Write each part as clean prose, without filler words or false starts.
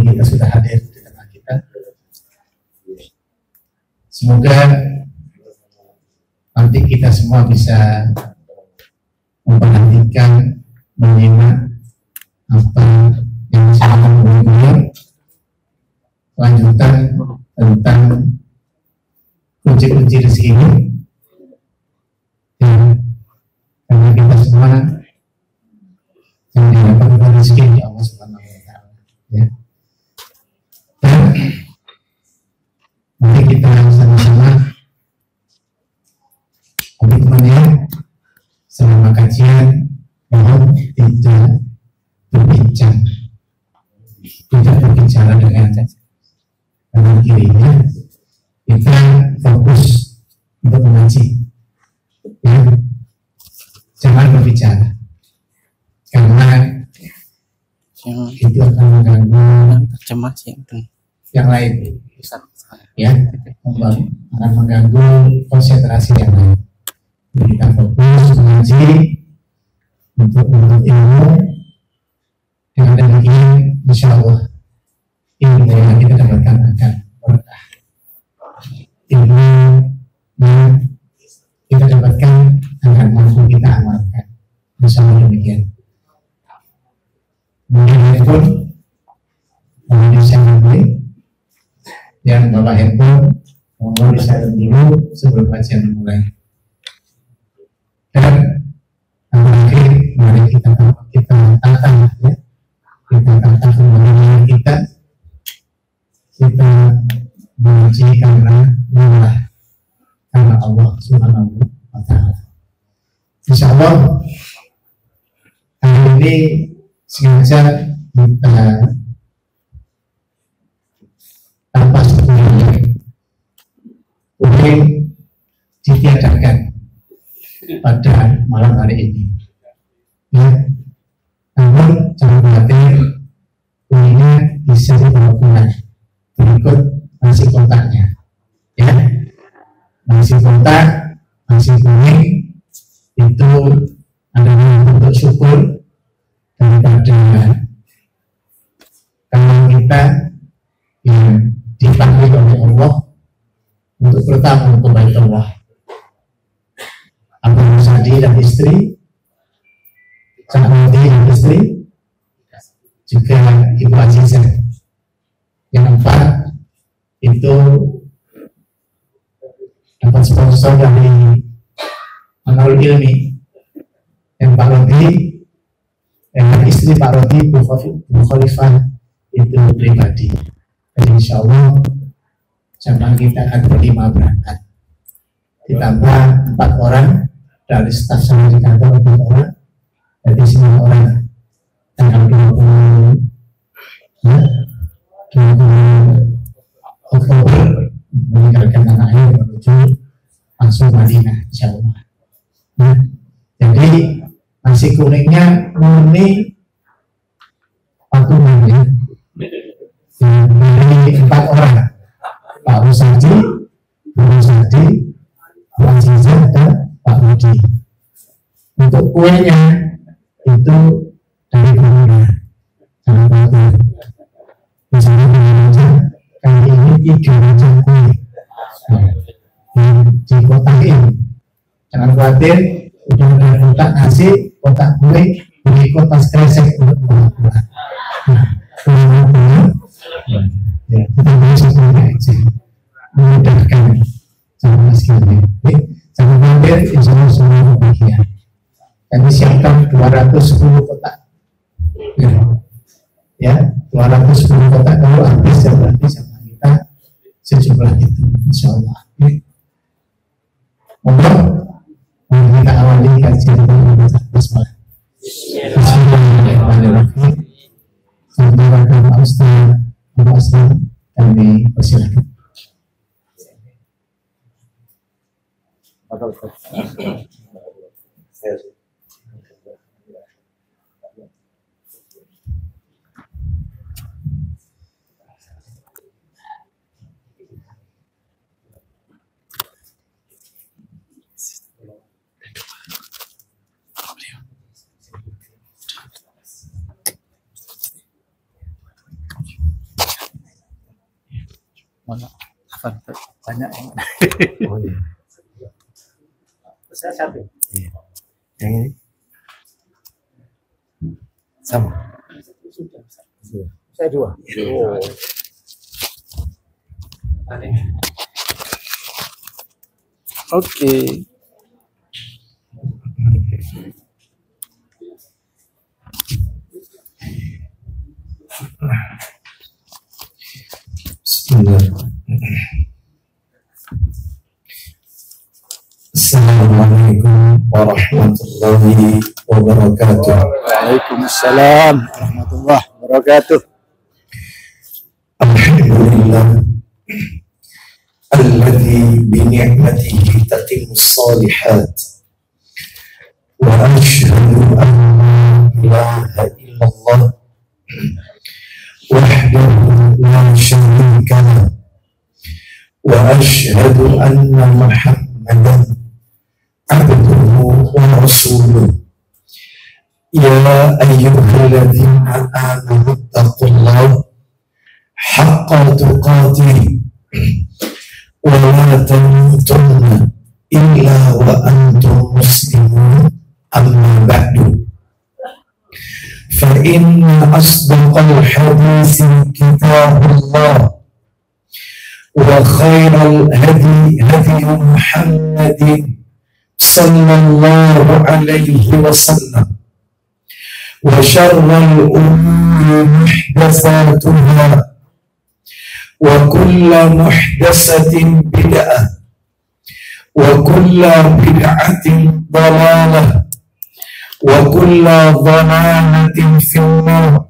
kita sudah hadir di tengah kita. Semoga nanti kita semua bisa memperhatikan, menyimak apa yang disampaikan beliau, lanjutan tentang kunci-kunci rezeki ini. Karena kita semua yang didapatkan rezeki di Allah Subhanahu wa Ta'ala, ya. Dan mari kita sama-sama komitmennya selama kajian mohon tidak berbicara dengan kanan kirinya. Kita fokus untuk mengaji, ya. Jangan berbicara karena itu akan mengganggu tercemas yang lain, ya, akan mengganggu konsentrasi yang lain. Jadi kita fokus mengaji untuk ilmu dengan demikian insya Allah ilmu yang kita dapatkan akan berkah. Ilmu yang kita dapatkan akan mampu kita amalkan. Insya Allah demikian. Mungkin handphone mohon di-share dulu. Yang bawa handphone mohon di-share dulu sebelum kajian dimulai. Dan akhir mari kita tata, ya. Kita tata kembali kita mengaji karena Allah, karena Allah Subhanahu wa Ta'ala. Insya Allah hari ini sengaja kita tanpa sebelumnya boleh ditiadakan pada malam hari ini, ya. Namun jangan khawatir, ini bisa dibawa pulang. Berikut nasi kontaknya, ya. Nasi kontak, nasi kuning itu adalah bentuk syukur daripada kawan kita yang dipanggil oleh Allah untuk bertamu ke bait Allah. Abu Musadi dan istri, Cahmudi dan istri, juga Ibu Azizah. Yang keempat itu dapat sponsor dari Manarul Ilmi, yang Pak Rodi, yang istri Pak Rodi Bu Khalifah itu pribadi. Dan insya Allah jamaah kita akan berlima berangkat, ditambah 4 orang dari staf sama di kantor, 4 orang, jadi 9 orang. Tanggal 20 Oktober meninggalkan tanah air menuju langsung Madinah, insya Allah. Nah, jadi nasi kuningnya murni patungan, ya. Dari 4 orang, Pak Rusadi, Bu Rusadi, Pak Azizah, dan Pak Rudi. Untuk kuenya itu dari Bumura. Jangan khawatir. Misalnya kali ini 3 macam kue yang dikotakin. Jangan khawatir, udah ada kotak nasi, kotak kue, beli kotak kresek untuk buah-buah. Ya, kita bisa punya aja, memudahkan sama sekali. Jangan khawatir, insya Allah semua bahagia. Kami siapkan 210 kotak, ya, 210 kotak. Kalau habis ya berarti sama kita sejumlah itu, insya Allah. Mohon kita awali kajian dengan membaca basmalah. Bismillahirrahmanirrahim. Saudara Pak Ustaz Abu Aslam, kami persilakan. banyak yang Oh iya. saya satu. Iya. Yang ini sama. Sudah. Iya. Saya dua. Oh. Oke. Bismillah. Assalamualaikum warahmatullahi wabarakatuh. Waalaikumsalam warahmatullahi wabarakatuh. Alhamdulillah alladzi bi ni'matihi tatimmu shalihat wa asyhadu an la ilaha illallah wahdahu la syarika lah wa asyhadu anna Muhammadan abduhu wa rasuluh. Ya ayyuhalladzina amanu taqullaha haqqa tuqatih wa la tamutunna illa wa antum muslimun. Amma ba'du, fa inna asdaqal hadisi kitabullah wa khairal hadi hadi Muhammadin sallallahu alaihi wasallam wa syarral umuri muhdatsatuha wa kullu muhdatsatin bid'ah wa kullu bid'atin dhalalah wa kullu dhalalatin finnar.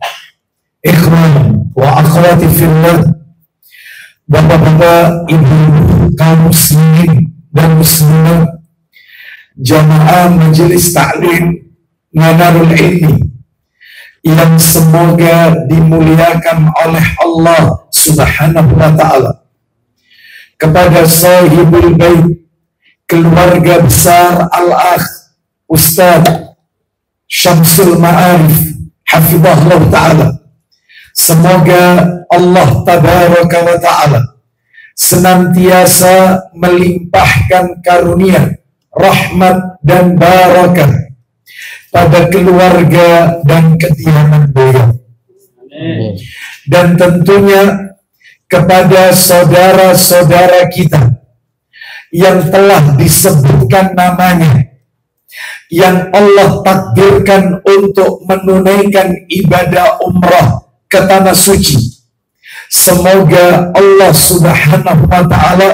Ikhwan wa akhwati fillah, bapak-bapak, ibu-ibu, kaum muslimin dan muslimat, jamaah majelis taklim Manarul Ilmi yang semoga dimuliakan oleh Allah Subhanahu wa ta'ala. Kepada sahibul bait, keluarga besar Al-Akh Ustaz Syamsul Ma'arif hafizahullah ta'ala, semoga Allah tabaraka wa ta'ala senantiasa melimpahkan karunia, rahmat dan barakah pada keluarga dan kediaman beliau. Dan tentunya kepada saudara-saudara kita yang telah disebutkan namanya, yang Allah takdirkan untuk menunaikan ibadah umrah ke tanah suci. Semoga Allah Subhanahu wa ta'ala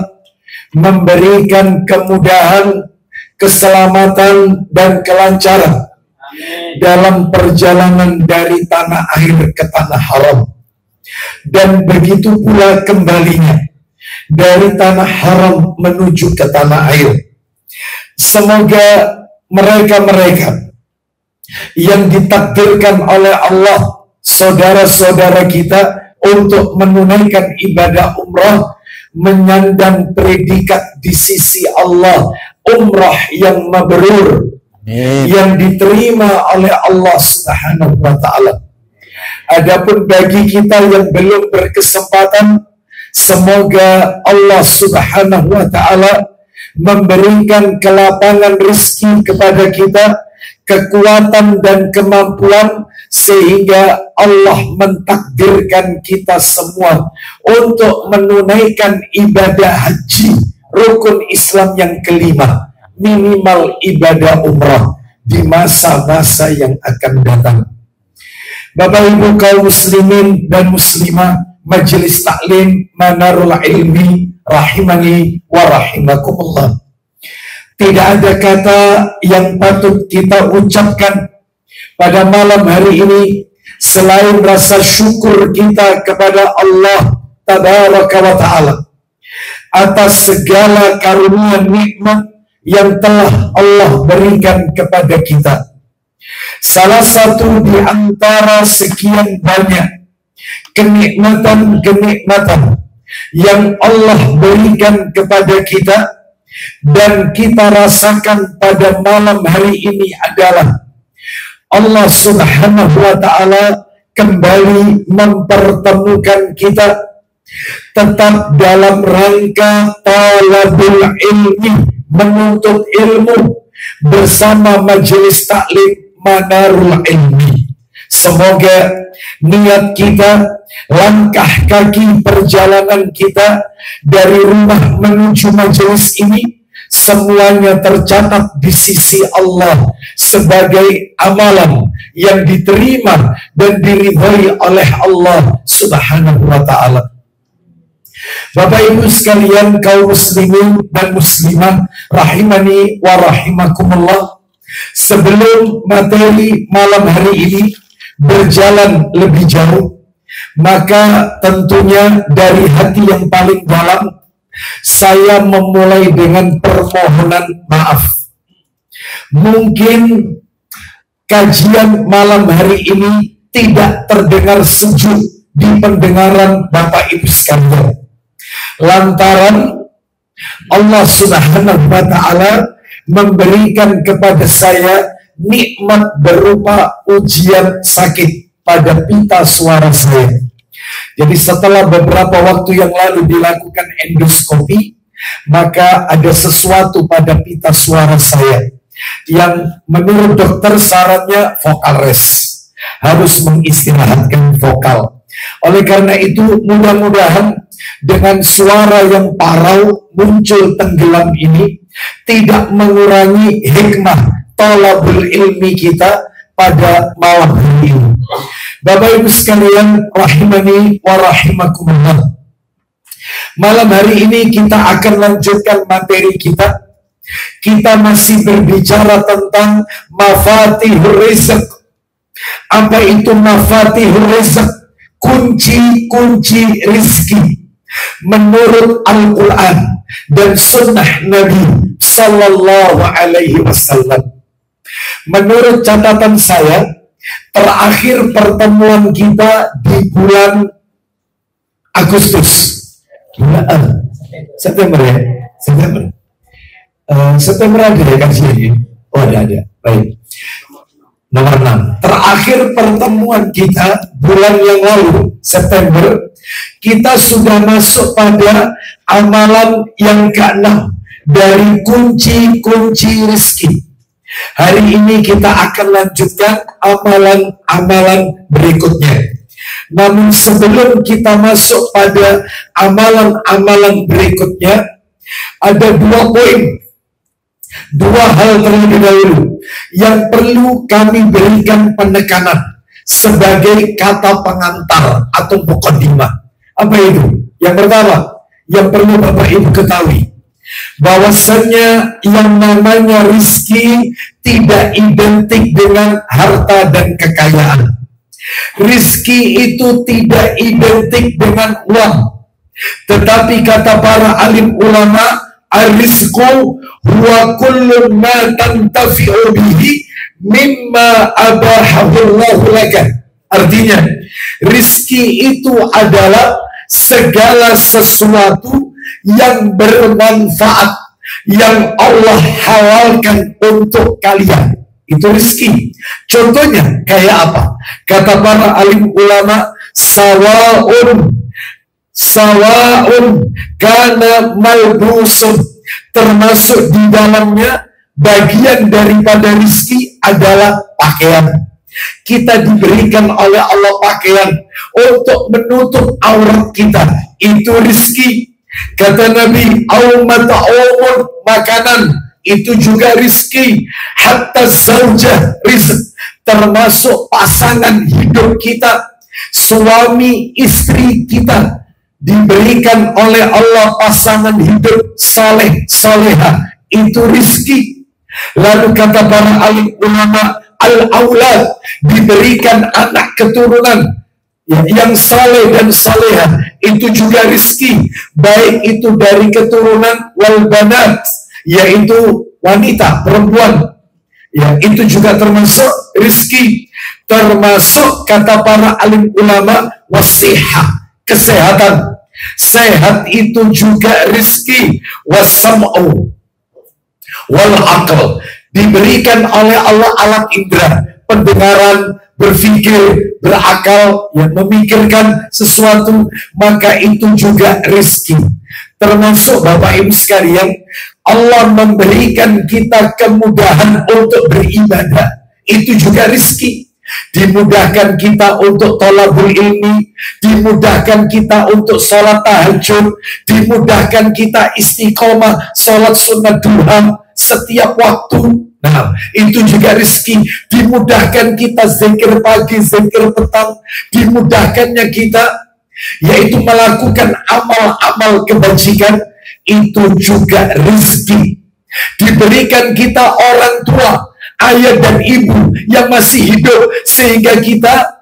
memberikan kemudahan, keselamatan dan kelancaran dalam perjalanan dari tanah air ke tanah haram, dan begitu pula kembalinya dari tanah haram menuju ke tanah air. Semoga mereka-mereka yang ditakdirkan oleh Allah, saudara-saudara kita, untuk menunaikan ibadah umrah, menyandang predikat di sisi Allah umrah yang mabrur, yang diterima oleh Allah Subhanahu wa ta'ala. Adapun bagi kita yang belum berkesempatan, semoga Allah Subhanahu wa ta'ala memberikan kelapangan rezeki kepada kita, kekuatan dan kemampuan, sehingga Allah mentakdirkan kita semua untuk menunaikan ibadah haji, rukun Islam yang kelima, minimal ibadah umrah di masa-masa yang akan datang. Bapak Ibu kaum muslimin dan muslimah, majelis taklim Manarul Ilmi rahimani wa rahimakumullah. Tidak ada kata yang patut kita ucapkan pada malam hari ini selain rasa syukur kita kepada Allah tabaraka wa ta'ala atas segala karunia nikmat yang telah Allah berikan kepada kita. Salah satu di antara sekian banyak kenikmatan-kenikmatan yang Allah berikan kepada kita dan kita rasakan pada malam hari ini adalah Allah Subhanahu wa ta'ala kembali mempertemukan kita, tetap dalam rangka talabul ilmi, menuntut ilmu bersama majelis taklim Manarul Ilmi. Semoga niat kita, langkah kaki perjalanan kita dari rumah menuju majelis ini semuanya tercatat di sisi Allah sebagai amalan yang diterima dan diridhai oleh Allah Subhanahu wa ta'ala. Bapak Ibu sekalian, kaum muslimin dan muslimah rahimani wa rahimakumullah, sebelum materi malam hari ini berjalan lebih jauh, maka tentunya dari hati yang paling dalam saya memulai dengan permohonan maaf. Mungkin kajian malam hari ini tidak terdengar sejuk di pendengaran Bapak Ibu sekalian, lantaran Allah Subhanahu wa ta'ala memberikan kepada saya nikmat berupa ujian sakit pada pita suara saya. Jadi setelah beberapa waktu yang lalu dilakukan endoskopi, maka ada sesuatu pada pita suara saya yang menurut dokter syaratnya vokal rest, harus mengistirahatkan vokal. Oleh karena itu mudah-mudahan dengan suara yang parau muncul tenggelam ini tidak mengurangi hikmah talabul ilmi kita pada malam hari ini. Bapak Ibu sekalian rahimani wa rahimakumullah, malam hari ini kita akan lanjutkan materi kita. Kita masih berbicara tentang mafatihur rizq. Apa itu mafatihur rizq? Kunci-kunci rizki menurut Al-Quran dan Sunnah Nabi Sallallahu Alaihi Wasallam. Menurut catatan saya, terakhir pertemuan kita di bulan Agustus, September ya, September ada ya kajian ini? Oh ada, baik. Nomor 6. Terakhir pertemuan kita bulan yang lalu, September, kita sudah masuk pada amalan yang ke-6 dari kunci-kunci rezeki. Hari ini kita akan lanjutkan amalan-amalan berikutnya. Namun sebelum kita masuk pada amalan-amalan berikutnya, ada 2 poin, 2 hal terlebih dahulu yang perlu kami berikan penekanan sebagai kata pengantar atau muqaddimah. Apa itu? Yang pertama, yang perlu Bapak Ibu ketahui, bahwasannya yang namanya rizki tidak identik dengan harta dan kekayaan. Rizki itu tidak identik dengan uang, tetapi kata para alim ulama, ar-rizqu huwa kullu ma tantafi'u bihi mimma abahahullahu laka. Artinya, rizki itu adalah segala sesuatu yang bermanfaat, yang Allah halalkan untuk kalian. Itu rizki. Contohnya kayak apa? Kata para alim ulama, sawa'un kana malbusun, termasuk di dalamnya bagian daripada rizki adalah pakaian. Kita diberikan oleh Allah pakaian untuk menutup aurat kita, itu rizki. Kata Nabi, mata'umun, makanan, itu juga rizki. Hatta zaujah, rizq, termasuk pasangan hidup kita, suami istri kita, diberikan oleh Allah pasangan hidup saleh, soleha, itu rizki. Lalu kata para alim ulama, al-aulad, diberikan anak keturunan yang saleh dan soleha, itu juga rizki, baik itu dari keturunan wal banat, yaitu wanita, perempuan, ya itu juga termasuk rizki. Termasuk kata para alim ulama wasihah, kesehatan, sehat itu juga rizki. Wasam'u wal aql, diberikan oleh Allah alat indera, pendengaran, berpikir, berakal, yang memikirkan sesuatu, maka itu juga rezeki. Termasuk Bapak Ibu sekalian, Allah memberikan kita kemudahan untuk beribadah, itu juga rezeki. Dimudahkan kita untuk thalabul ilmi, dimudahkan kita untuk sholat tahajud, dimudahkan kita istiqomah sholat sunat duha setiap waktu. Nah, itu juga rezeki. Dimudahkan kita zikir pagi, zikir petang, dimudahkannya kita yaitu melakukan amal-amal kebajikan, itu juga rezeki. Diberikan kita orang tua, ayah dan ibu yang masih hidup sehingga kita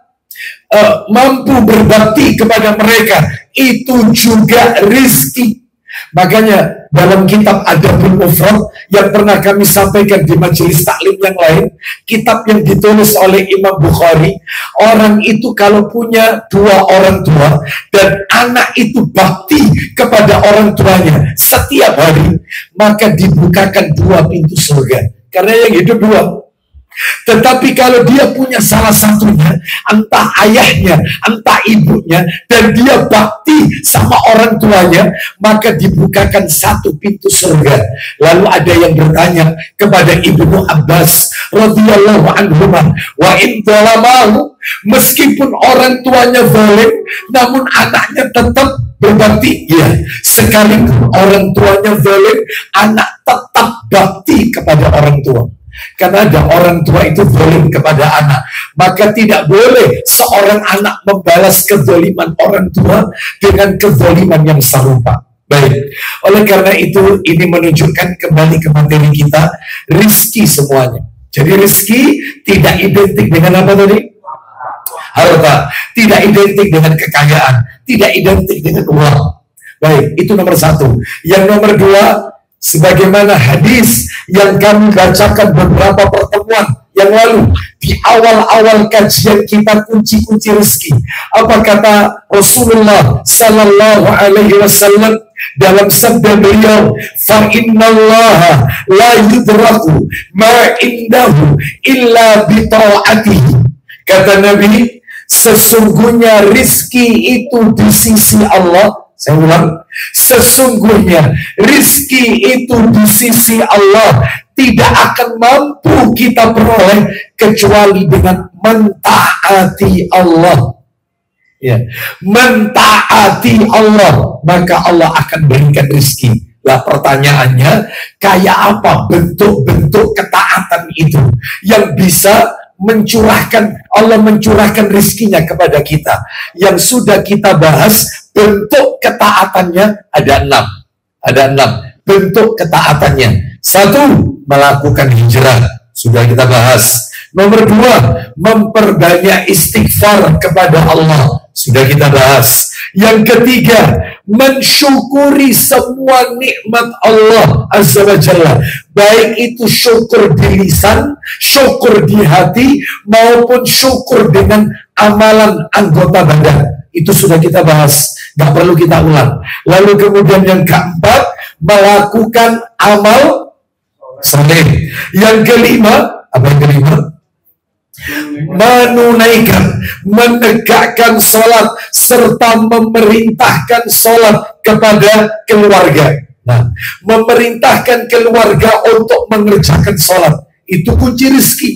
mampu berbakti kepada mereka, itu juga rezeki. Makanya dalam kitab Adabul Mufrad yang pernah kami sampaikan di majelis taklim yang lain, kitab yang ditulis oleh Imam Bukhari, orang itu kalau punya dua orang tua dan anak itu bakti kepada orang tuanya setiap hari, maka dibukakan dua pintu surga. Karena yang hidup dua. Tetapi kalau dia punya salah satunya, entah ayahnya, entah ibunya, dan dia bakti sama orang tuanya, maka dibukakan satu pintu surga. Lalu ada yang bertanya kepada Ibnu Abbas radhiyallahu anhu, wa in dzalamahu, meskipun orang tuanya zalim, namun anaknya tetap berbakti. Ya, sekalipun orang tuanya zalim, anak tetap bakti kepada orang tua. Karena ada orang tua itu zalim kepada anak, maka tidak boleh seorang anak membalas kezaliman orang tua dengan kezaliman yang serupa. Baik, oleh karena itu ini menunjukkan kembali ke materi kita, rizki semuanya. Jadi rizki tidak identik dengan apa tadi? Harta, tidak identik dengan kekayaan, tidak identik dengan uang. Baik, itu nomor satu. Yang nomor dua, sebagaimana hadis yang kami bacakan beberapa pertemuan yang lalu di awal-awal kajian kita kunci-kunci rezeki. Apa kata Rasulullah Sallallahu Alaihi Wasallam dalam sabda beliau, fa innallaha la yudraku ma indahu illa bi ta'atihi. Kata Nabi, sesungguhnya rizki itu di sisi Allah. Saya ulang, sesungguhnya rizki itu di sisi Allah tidak akan mampu kita peroleh kecuali dengan mentaati Allah. Ya, mentaati Allah, maka Allah akan berikan rizki. Lah pertanyaannya, kayak apa bentuk-bentuk ketaatan itu yang bisa Allah mencurahkan rizkinya kepada kita? Yang sudah kita bahas, bentuk ketaatannya ada 6. Ada 6 bentuk ketaatannya. 1, melakukan hijrah. Sudah kita bahas. Nomor 2, memperbanyak istighfar kepada Allah. Sudah kita bahas. Yang ketiga, mensyukuri semua nikmat Allah Azza wa Jalla. Baik itu syukur di lisan, syukur di hati, maupun syukur dengan amalan anggota badan. Itu sudah kita bahas, nggak perlu kita ulang. Lalu kemudian yang keempat, melakukan amal saleh. Yang kelima, apa yang kelima? Menunaikan, menegakkan sholat, serta memerintahkan sholat kepada keluarga. Nah, memerintahkan keluarga untuk mengerjakan sholat, itu kunci rezeki.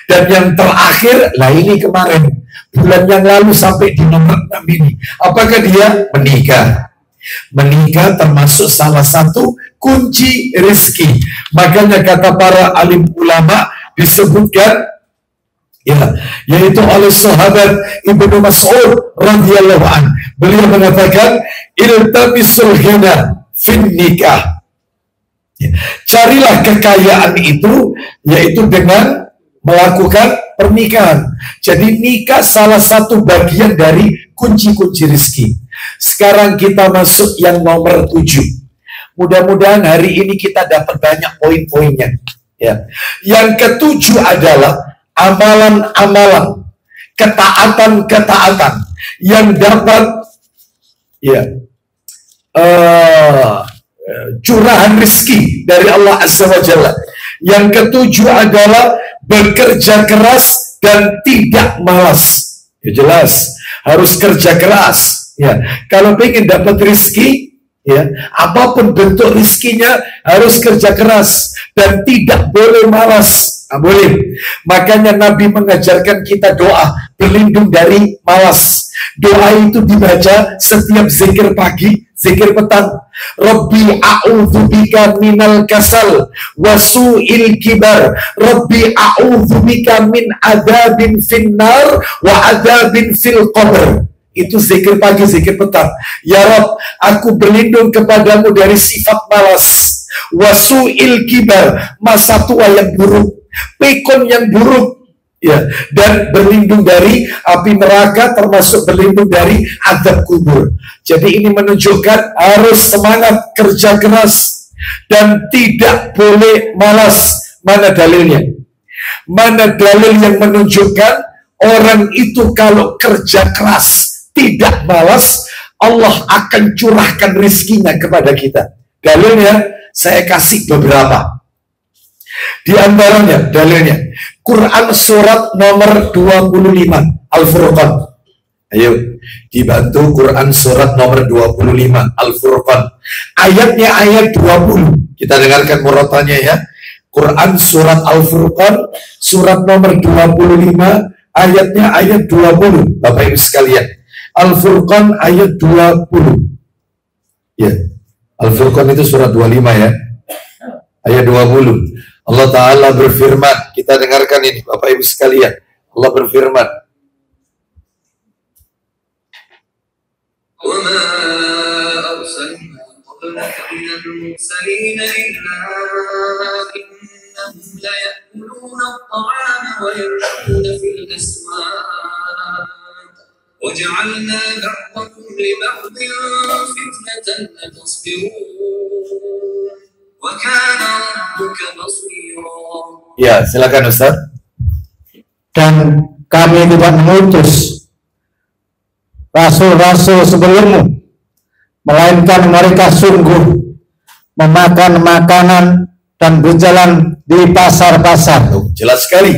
Dan yang terakhir, lah ini kemarin, bulan yang lalu sampai di nomor 6 ini, apakah dia? Menikah. Menikah termasuk salah satu kunci rezeki. Makanya kata para alim ulama disebutkan, ya, yaitu oleh sahabat Ibnu Mas'ud radhiyallahu an. Beliau mengatakan, iltamisul ghina fin nikah. Ya, carilah kekayaan itu, yaitu dengan melakukan pernikahan. Jadi nikah salah satu bagian dari kunci-kunci rezeki. Sekarang kita masuk yang nomor 7. Mudah-mudahan hari ini kita dapat banyak poin-poinnya. Ya. Yang ketujuh adalah amalan-amalan, ketaatan-ketaatan yang dapat curahan rezeki dari Allah Azza wa Jalla. Yang ketujuh adalah bekerja keras dan tidak malas. Ya jelas, harus kerja keras. Ya, kalau pengen dapat rezeki, ya, apapun bentuk rizkinya harus kerja keras dan tidak boleh malas. Nah, boleh. Makanya Nabi mengajarkan kita doa berlindung dari malas. Doa itu dibaca setiap zikir pagi, zikir petang. Rabbi a'udzubika minal kasal wasu'il kibar. Rabbi a'udzubika min adzabin finnar wa adzabin fil qabr. Itu zikir pagi, zikir petang. Ya Rabb, aku berlindung kepadamu dari sifat malas, wasu'il kibar, masa tua yang buruk, pikun yang buruk, ya, dan berlindung dari api neraka, termasuk berlindung dari azab kubur. Jadi ini menunjukkan harus semangat kerja keras dan tidak boleh malas. Mana dalilnya? Mana dalil yang menunjukkan orang itu kalau kerja keras tidak malas, Allah akan curahkan rizkinya kepada kita? Dalilnya saya kasih beberapa. Di antaranya dalilnya Quran surat nomor 25 Al-Furqan. Ayo dibantu, Quran surat nomor 25 Al-Furqan. Ayatnya ayat 20. Kita dengarkan murotalnya ya. Quran surat Al-Furqan surat nomor 25 ayatnya ayat 20. Bapak Ibu sekalian, Al-Furqan ayat 20. Ya, Al-Furqan itu surat 25 ya. Ayat 20. Allah Ta'ala berfirman, kita dengarkan ini Bapak Ibu sekalian. Allah berfirman, وَمَا أَرْسَلْنَا قَبْلَكَ مِنَ الْمُرْسَلِينَ إِلَّا إِنَّهُمْ لَيَأْكُلُونَ الطَّعَامَ وَيَمْشُونَ فِي الْأَسْوَاقِ وَجَعَلْنَا بَعْضَكُمْ لِبَعْضٍ فِتْنَةً أَتَصْبِرُونَ وَكَانَ رَبُّكَ بَصِيرًا. ya silakan Ustaz. Dan kami tidak mengutus rasul-rasul sebelummu, melainkan mereka sungguh memakan makanan dan berjalan di pasar-pasar. Jelas sekali.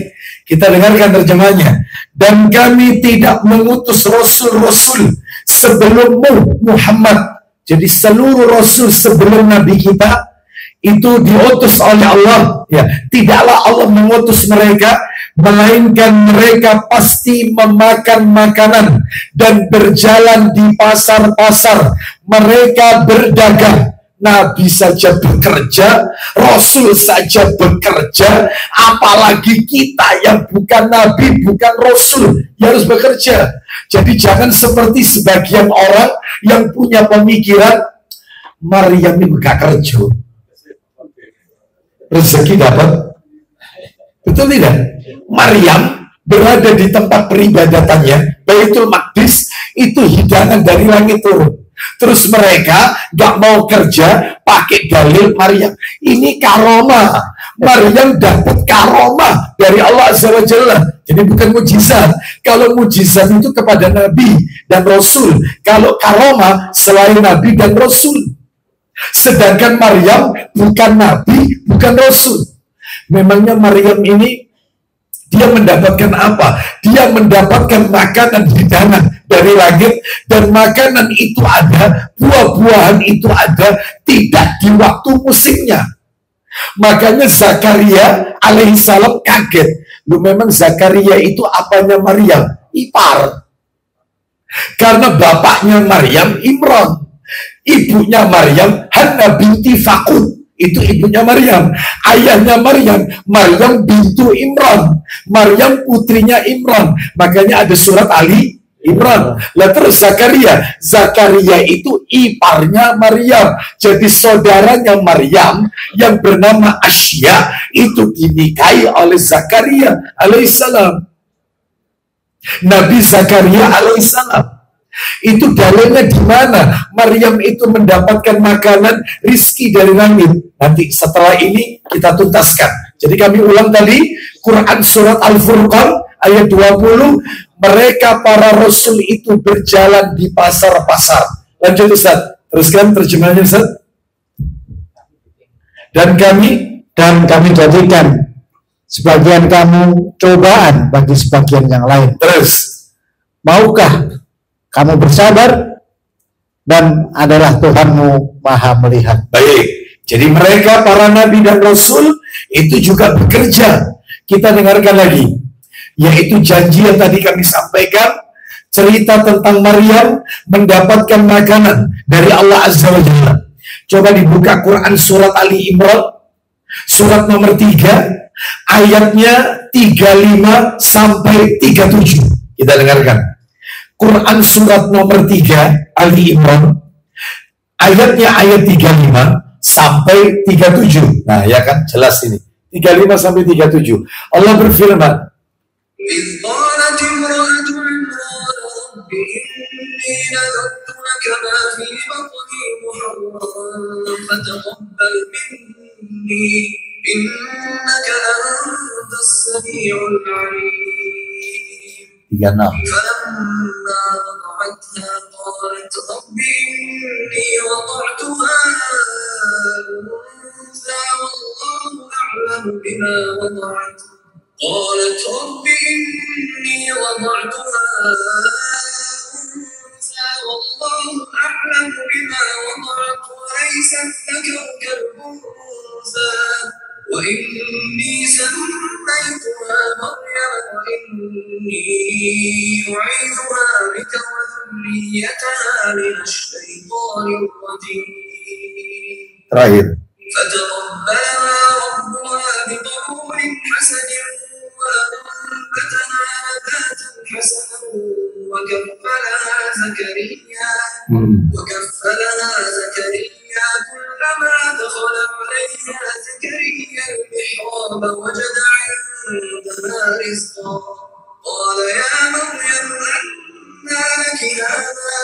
Kita dengarkan terjemahnya. Dan kami tidak mengutus rasul-rasul sebelummu Muhammad. Jadi seluruh rasul sebelum Nabi kita itu diutus oleh Allah. Ya, tidaklah Allah mengutus mereka, melainkan mereka pasti memakan makanan dan berjalan di pasar-pasar. Mereka berdagang. Nabi saja bekerja, Rasul saja bekerja, apalagi kita yang bukan Nabi, bukan Rasul, yang harus bekerja. Jadi jangan seperti sebagian orang yang punya pemikiran, Maryam ini gak kerja, rezeki dapat. Betul tidak? Maryam berada di tempat peribadatannya, Baitul Maqdis, itu hidangan dari langit turun. Terus mereka gak mau kerja, pakai dalil Maryam. Ini karomah. Maryam dapat karomah dari Allah Azza wa Jalla. Jadi bukan mujizat. Kalau mujizat itu kepada Nabi dan Rasul. Kalau karomah selain Nabi dan Rasul. Sedangkan Maryam bukan Nabi, bukan Rasul. Memangnya Maryam ini dia mendapatkan apa? Dia mendapatkan makanan hidangan dari langit, dan makanan itu ada, buah-buahan itu ada, tidak di waktu musimnya. Makanya Zakaria alaihissalam kaget. Lu memang Zakaria itu apanya Maryam? Ipar. Karena bapaknya Maryam Imran, ibunya Maryam Hannah binti Fakud. Itu ibunya Maryam. Ayahnya Maryam, Maryam bintu Imran, Maryam putrinya Imran. Makanya ada surat Ali Imran. Lah terus Zakaria itu iparnya Maryam. Jadi saudaranya Maryam yang bernama Asya itu dinikahi oleh Zakaria alaihissalam. Nabi Zakaria alaihissalam. Itu dalilnya di mana Maryam itu mendapatkan makanan rizki dari langit. Nanti setelah ini kita tuntaskan. Jadi kami ulang tadi, Quran surat Al-Furqan ayat 20, mereka para rasul itu berjalan di pasar-pasar. Lanjut Ustaz, teruskan terjemahnya Ustaz. Dan kami jadikan sebagian kamu cobaan bagi sebagian yang lain. Terus, Maukah kamu bersabar? Dan adalah Tuhanmu maha melihat. baik. Jadi mereka para nabi dan rasul itu juga bekerja. Kita dengarkan lagi, yaitu janji yang tadi kami sampaikan, cerita tentang Maryam mendapatkan makanan dari Allah Azza wa Jalla. Coba dibuka Quran surat Ali Imran, surat nomor 3, ayatnya 35 sampai 37. Kita dengarkan. Quran surat nomor 3 Ali Imran, ayatnya ayat 35 sampai 37. Nah, ya kan jelas ini. 35 sampai 37. Allah berfirman, إذ قالت امرأة عمران رب إني نذرت لك ما في بطني محررا فتقبل مني إنك أنت السميع العليم 36. فلما وضعتها قالت رب إني وضعتها أنثى والله أعلم بما وضعت قالت رب إني وضعتها أنثى والله أعلم بما وضعت وليس الذكر كالأنثى وإني سميتها مريم وإني أعيذها بك وذريتها من الشيطان الرجيم Terakhir. فتقبلها ربها بقبول حسن وأنبتها نباتا حسنا وكفلها زكريا كلما دخل عليها زكريا المحراب وجد عندها رزقا قال يا مريم أنى لك هذا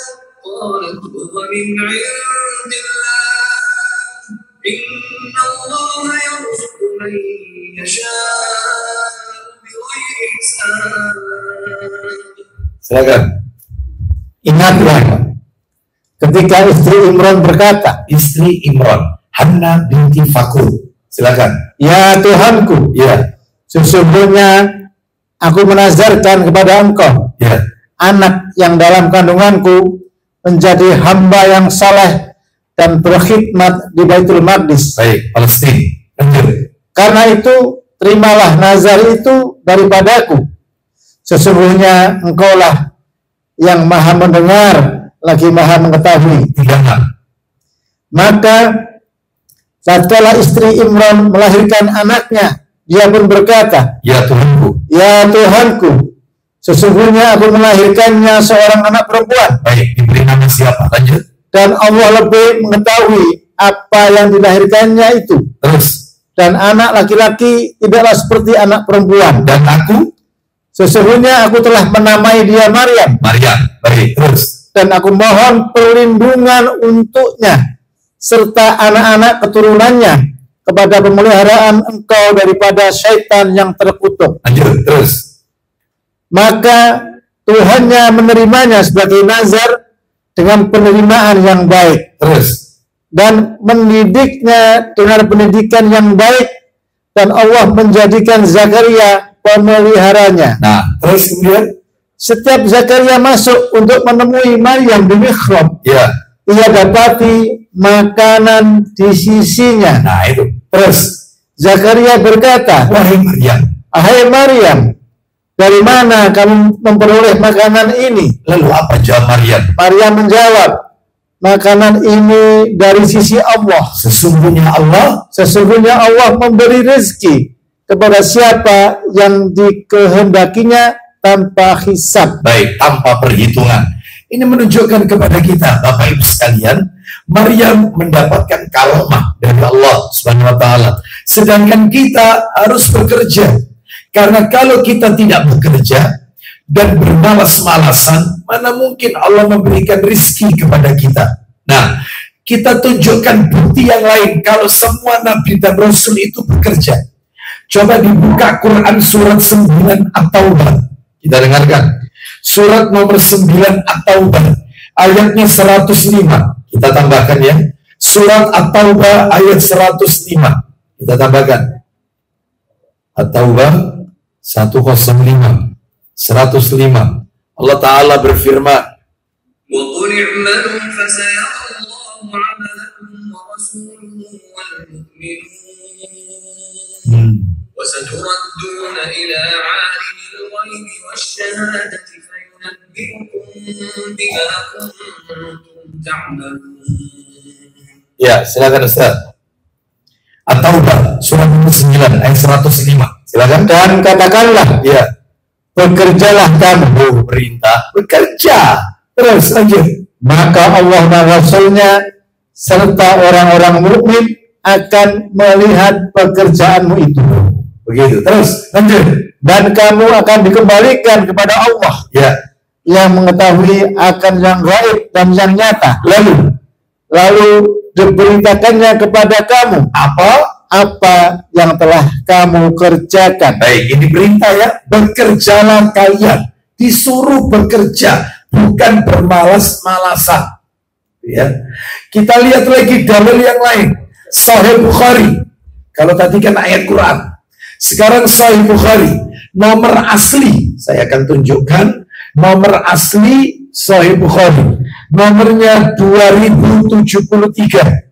قالت هو من عند الله إن الله يرزق من يشاء بغير حساب. Silakan. Ingatlah ketika istri Imran berkata, Istri Imran, Hanna binti Fakur. Silakan. ya Tuhanku, Ya, sesungguhnya aku menazarkan kepada Engkau ya. anak yang dalam kandunganku menjadi hamba yang saleh dan berkhidmat di Baitul Maqdis. Baik, Palestina. Lanjut. Karena itu terimalah nazar itu daripadaku. Sesungguhnya Engkaulah yang maha mendengar lagi maha mengetahui. 36. Maka tatkala istri Imran melahirkan anaknya, dia pun berkata, Ya Tuhanku. ya Tuhanku, sesungguhnya aku melahirkannya seorang anak perempuan, Baik, diberi nama siapa? Lanjut. dan Allah lebih mengetahui apa yang dilahirkannya itu. Terus. Dan anak laki-laki tidaklah seperti anak perempuan. Dan aku, Sesungguhnya aku telah menamai dia Maryam, Maryam. Baik, terus. dan aku mohon perlindungan untuknya serta anak-anak keturunannya kepada pemeliharaan Engkau daripada syaitan yang terkutuk. Lanjut, terus. Maka Tuhannya menerimanya sebagai nazar dengan penerimaan yang baik Terus. dan mendidiknya dengan pendidikan yang baik, dan Allah menjadikan Zakaria pemeliharanya. Nah, terus kemudian. Setiap Zakaria masuk untuk menemui Maryam di mihrab, Ya. ia dapati makanan di sisinya. Nah, itu. Terus. Zakaria berkata, Wahai Maryam. "Hai Maryam, dari mana kamu memperoleh makanan ini?" Lalu apa jawab Maryam? Maryam menjawab, "Makanan ini dari sisi Allah. Sesungguhnya Allah. Sesungguhnya Allah memberi rezeki kepada siapa yang dikehendakinya tanpa hisab." Baik, tanpa perhitungan. Ini menunjukkan kepada kita, Bapak Ibu sekalian, Maryam mendapatkan karomah dari Allah Subhanahu wa taala. Sedangkan kita harus bekerja. Karena kalau kita tidak bekerja dan bermalas-malasan, mana mungkin Allah memberikan rizki kepada kita. Nah, kita tunjukkan bukti yang lain kalau semua nabi dan rasul itu bekerja. Coba dibuka Quran surat 9 At-Taubah. Kita dengarkan. Surat nomor 9 At-Taubah. Ayatnya 105. Kita tambahkan ya. Surat At-Taubah ayat 105. Kita tambahkan. At-Taubah 105. Allah Ta'ala berfirman, وقل اعملوا فسيرى الله عملكم ورسوله والمؤمنون وستردون إلى عالم الغيب والشهادة فينبئكم بما كنتم تعملون. Ya, silakan Ustaz. At-Taubah surah 9 ayat 105. Silakan. Dan katakanlah, ya, bekerjalah kamu, perintah bekerja. Terus lanjut. Maka Allah dan Rasulnya serta orang-orang mukmin akan melihat pekerjaanmu itu. Begitu. Terus lanjut. Dan kamu akan dikembalikan kepada Allah, ya, yang mengetahui akan yang gaib dan yang nyata. Lalu diberitakannya kepada kamu apa yang telah kamu kerjakan. Baik, ini perintah ya. Bekerjalah kalian. Disuruh bekerja, bukan bermalas-malasan. Ya. Kita lihat lagi dalil yang lain. Sahih Bukhari. Kalau tadi kan ayat Quran. Sekarang Sahih Bukhari. Nomor asli. Saya akan tunjukkan. Nomor asli Sahih Bukhari. Nomornya 2073.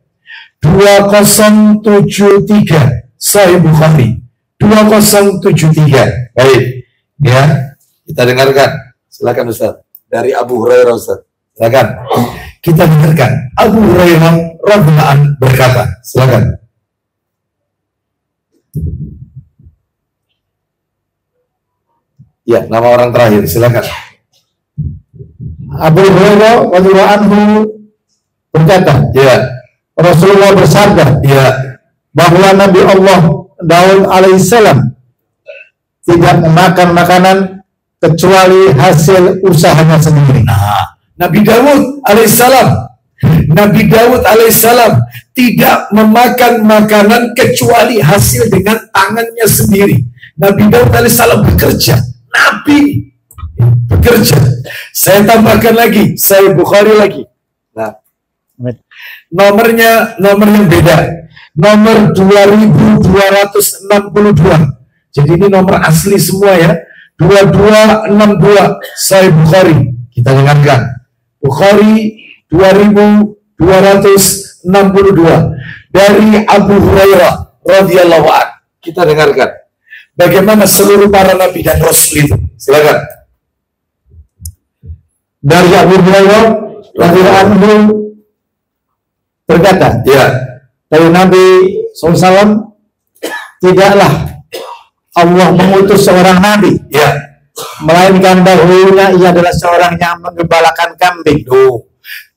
2073. Sahih Bukhari. 2073. Baik. Ya. Kita dengarkan. Silakan Ustaz. Dari Abu Hurairah Ustaz. Silakan. Kita dengarkan. Abu Hurairah radhiyallahu anhu berkata. Silakan. Ya, nama orang terakhir. Silakan. Abu Hurairah radhiyallahu anhu berkata, ya, Rasulullah bersabda, ya, bahwa Nabi Allah Daud alaihissalam tidak memakan makanan kecuali hasil usahanya sendiri. Nah, Nabi Daud alaihissalam tidak memakan makanan kecuali hasil dengan tangannya sendiri. Nabi Daud alaihissalam bekerja. Nabi bekerja. Saya tambahkan lagi, saya Bukhari lagi. Nah, nomor yang beda. Nomor 2262. Jadi ini nomor asli semua ya. 2262 Sahih Bukhari. Kita dengarkan. Bukhari 2262 dari Abu Hurairah radhiyallahu anhu. Kita dengarkan bagaimana seluruh para nabi dan rasul itu. Silakan. Dari Abu Hurairah radhiyallahu anhu berkata, ya, dari Nabi SAW, tidaklah Allah mengutus seorang nabi, ya, melainkan dahulunya ia adalah seorang yang menggembalakan kambing.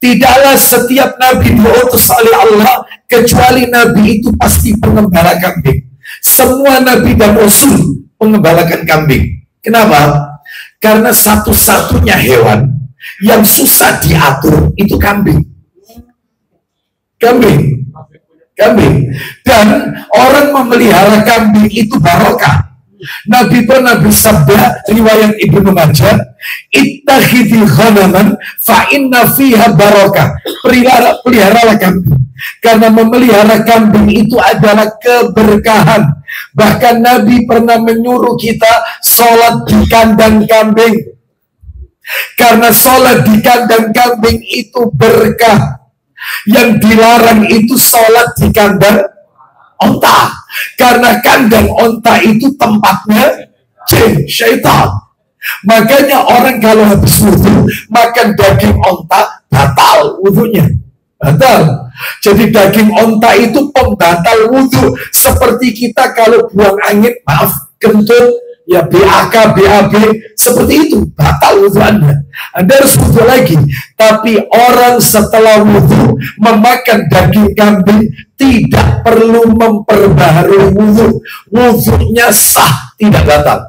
Tidaklah setiap nabi diutus oleh Allah kecuali nabi itu pasti pengembala kambing. Semua nabi dan rasul pengembalakan kambing. Kenapa? Karena satu-satunya hewan yang susah diatur itu kambing. Dan orang memelihara kambing itu barokah. Nabi pernah bersabda, riwayat Ibnu Majah, ittakhidhi ghanaman fa inna fiha barokah. Peliharalah kambing, karena memelihara kambing itu adalah keberkahan. Bahkan Nabi pernah menyuruh kita sholat di kandang kambing, karena sholat di kandang kambing itu berkah. Yang dilarang itu sholat di kandang onta, karena kandang onta itu tempatnya jin, syaitan. Makanya orang kalau habis wudhu makan daging onta, batal wudhunya, batal. Jadi daging onta itu pembatal wudhu. Seperti kita kalau buang angin, maaf, kentut, ya BAK, BAB, seperti itu, batal wudhu Anda. Anda harus wudhu lagi. Tapi orang setelah wudhu memakan daging kambing tidak perlu memperbaharui wudhu. Wudhunya sah, tidak batal.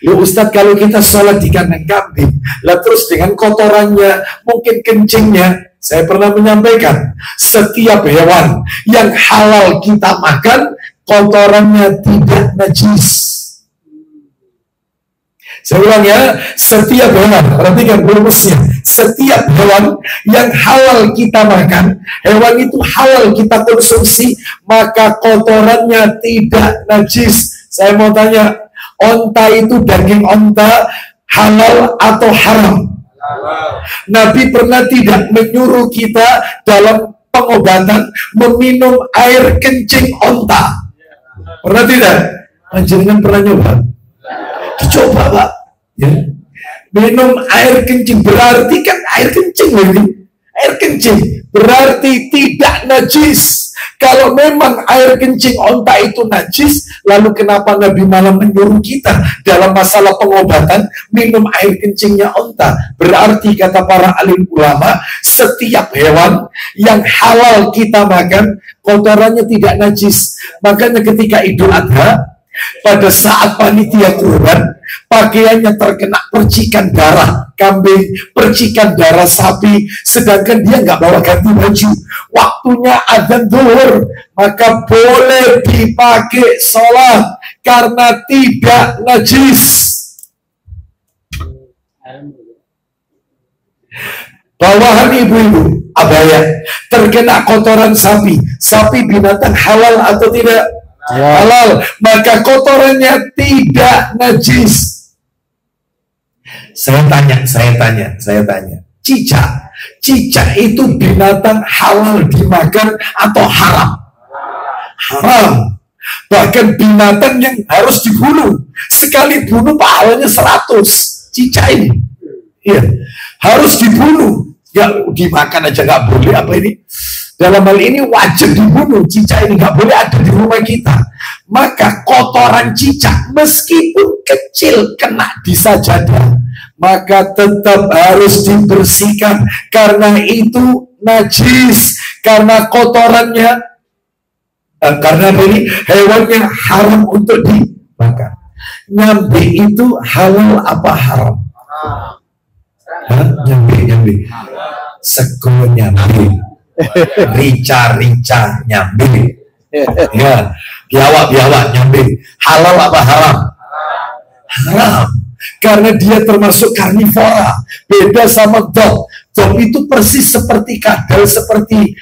Ya Ustadz, kalau kita sholat di kandang kambing, lah terus dengan kotorannya, mungkin kencingnya, saya pernah menyampaikan, setiap hewan yang halal kita makan, kotorannya tidak najis. Saya ulang ya, setiap hewan, perhatikan rumusnya, setiap hewan yang halal kita makan, hewan itu halal kita konsumsi, maka kotorannya tidak najis. Saya mau tanya, onta itu daging onta halal atau haram? Nabi pernah tidak menyuruh kita dalam pengobatan meminum air kencing onta? Pernah tidak? Jangan pernah nyoba? Dicoba Pak. Ya. Minum air kencing berarti kan air kencing ini. Air kencing berarti tidak najis. Kalau memang air kencing onta itu najis, lalu kenapa Nabi malah menyuruh kita dalam masalah pengobatan minum air kencingnya onta? Berarti kata para alim ulama, setiap hewan yang halal kita makan, kotorannya tidak najis. Makanya ketika Idul Adha, pada saat panitia kurban, pakaiannya terkena percikan darah kambing, percikan darah sapi, sedangkan dia nggak bawa ganti baju. Waktunya adzan zuhur, maka boleh dipakai sholat karena tidak najis. Bawahan ibu-ibu abaya terkena kotoran sapi. Sapi binatang halal atau tidak? Halal, maka kotorannya tidak najis. Saya tanya, cicak itu binatang halal dimakan atau haram? Haram. Bahkan binatang yang harus dibunuh, sekali bunuh pahalanya 100. Cicak ini, iya, harus dibunuh. Ya dimakan aja nggak boleh, apa ini? Dalam hal ini wajib dibunuh. Cicak ini nggak boleh ada di rumah kita. Maka kotoran cicak meskipun kecil kena di sajadah, maka tetap harus dibersihkan karena itu najis, karena kotorannya, karena ini hewannya haram untuk dimakan. Nyambe itu halal apa haram? Nyambe. Sego nyambe. Rica nyambe. Ya, biawak nyambe. Halal apa haram? Haram. Karena dia termasuk karnivora. Beda sama dog. Dog itu persis seperti kadal, seperti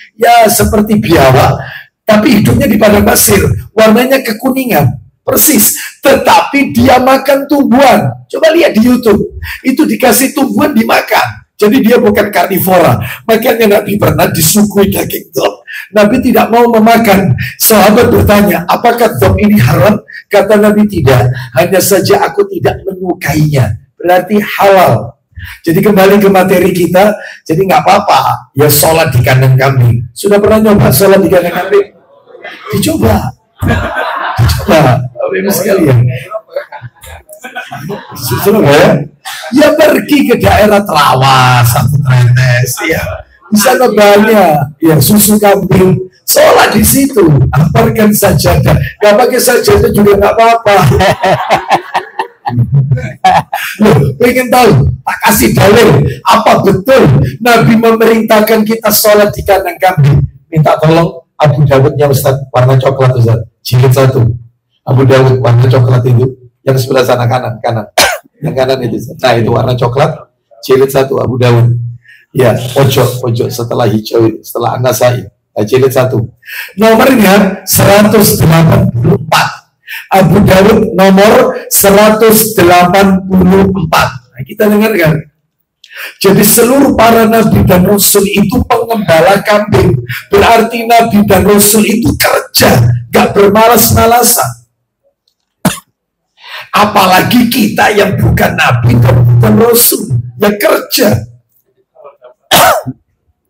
biawak, tapi hidupnya di padang pasir. Warnanya kekuningan. Persis. Tetapi dia makan tumbuhan. Coba lihat di YouTube. Itu dikasih tumbuhan dimakan. Jadi dia bukan karnivora. Makanya Nabi pernah disuguhi daging dog. Nabi tidak mau memakan. Sahabat bertanya, apakah dog ini haram? Kata Nabi tidak. Hanya saja aku tidak menyukainya. Berarti halal. Jadi kembali ke materi kita. Jadi nggak apa-apa. Ya sholat di kandang kambing. Sudah pernah nyoba sholat di kandang kambing? Dicoba. Bapak-ibu sekalian. Ya pergi ke daerah Terawas atau Trentes, ya di sana banyak ya susu kambing, sholat di situ, amparkan sajadah, nggak pakai sajadah juga nggak apa-apa. Loh, pengen tahu? Tak kasih dalil. Apa betul Nabi memerintahkan kita sholat di kandang kambing? Minta tolong Abu Dawudnya Ustaz, warna coklat Ustaz, jilid 1. Abu Dawud warna coklat itu, yang sebelah sana kanan. Yang kanan itu. Nah itu warna coklat, jilid 1 Abu Dawud. Ya, pojok setelah hijau, setelah An-Nasai. Nah, jilid 1. Nomornya 184. Abu Dawud nomor 184. Nah, kita dengarkan. Jadi seluruh para nabi dan rasul itu pengembala kambing. Berarti nabi dan rasul itu kerja, gak bermalas-malasan. Apalagi kita yang bukan nabi dan bukan rasul, yang kerja.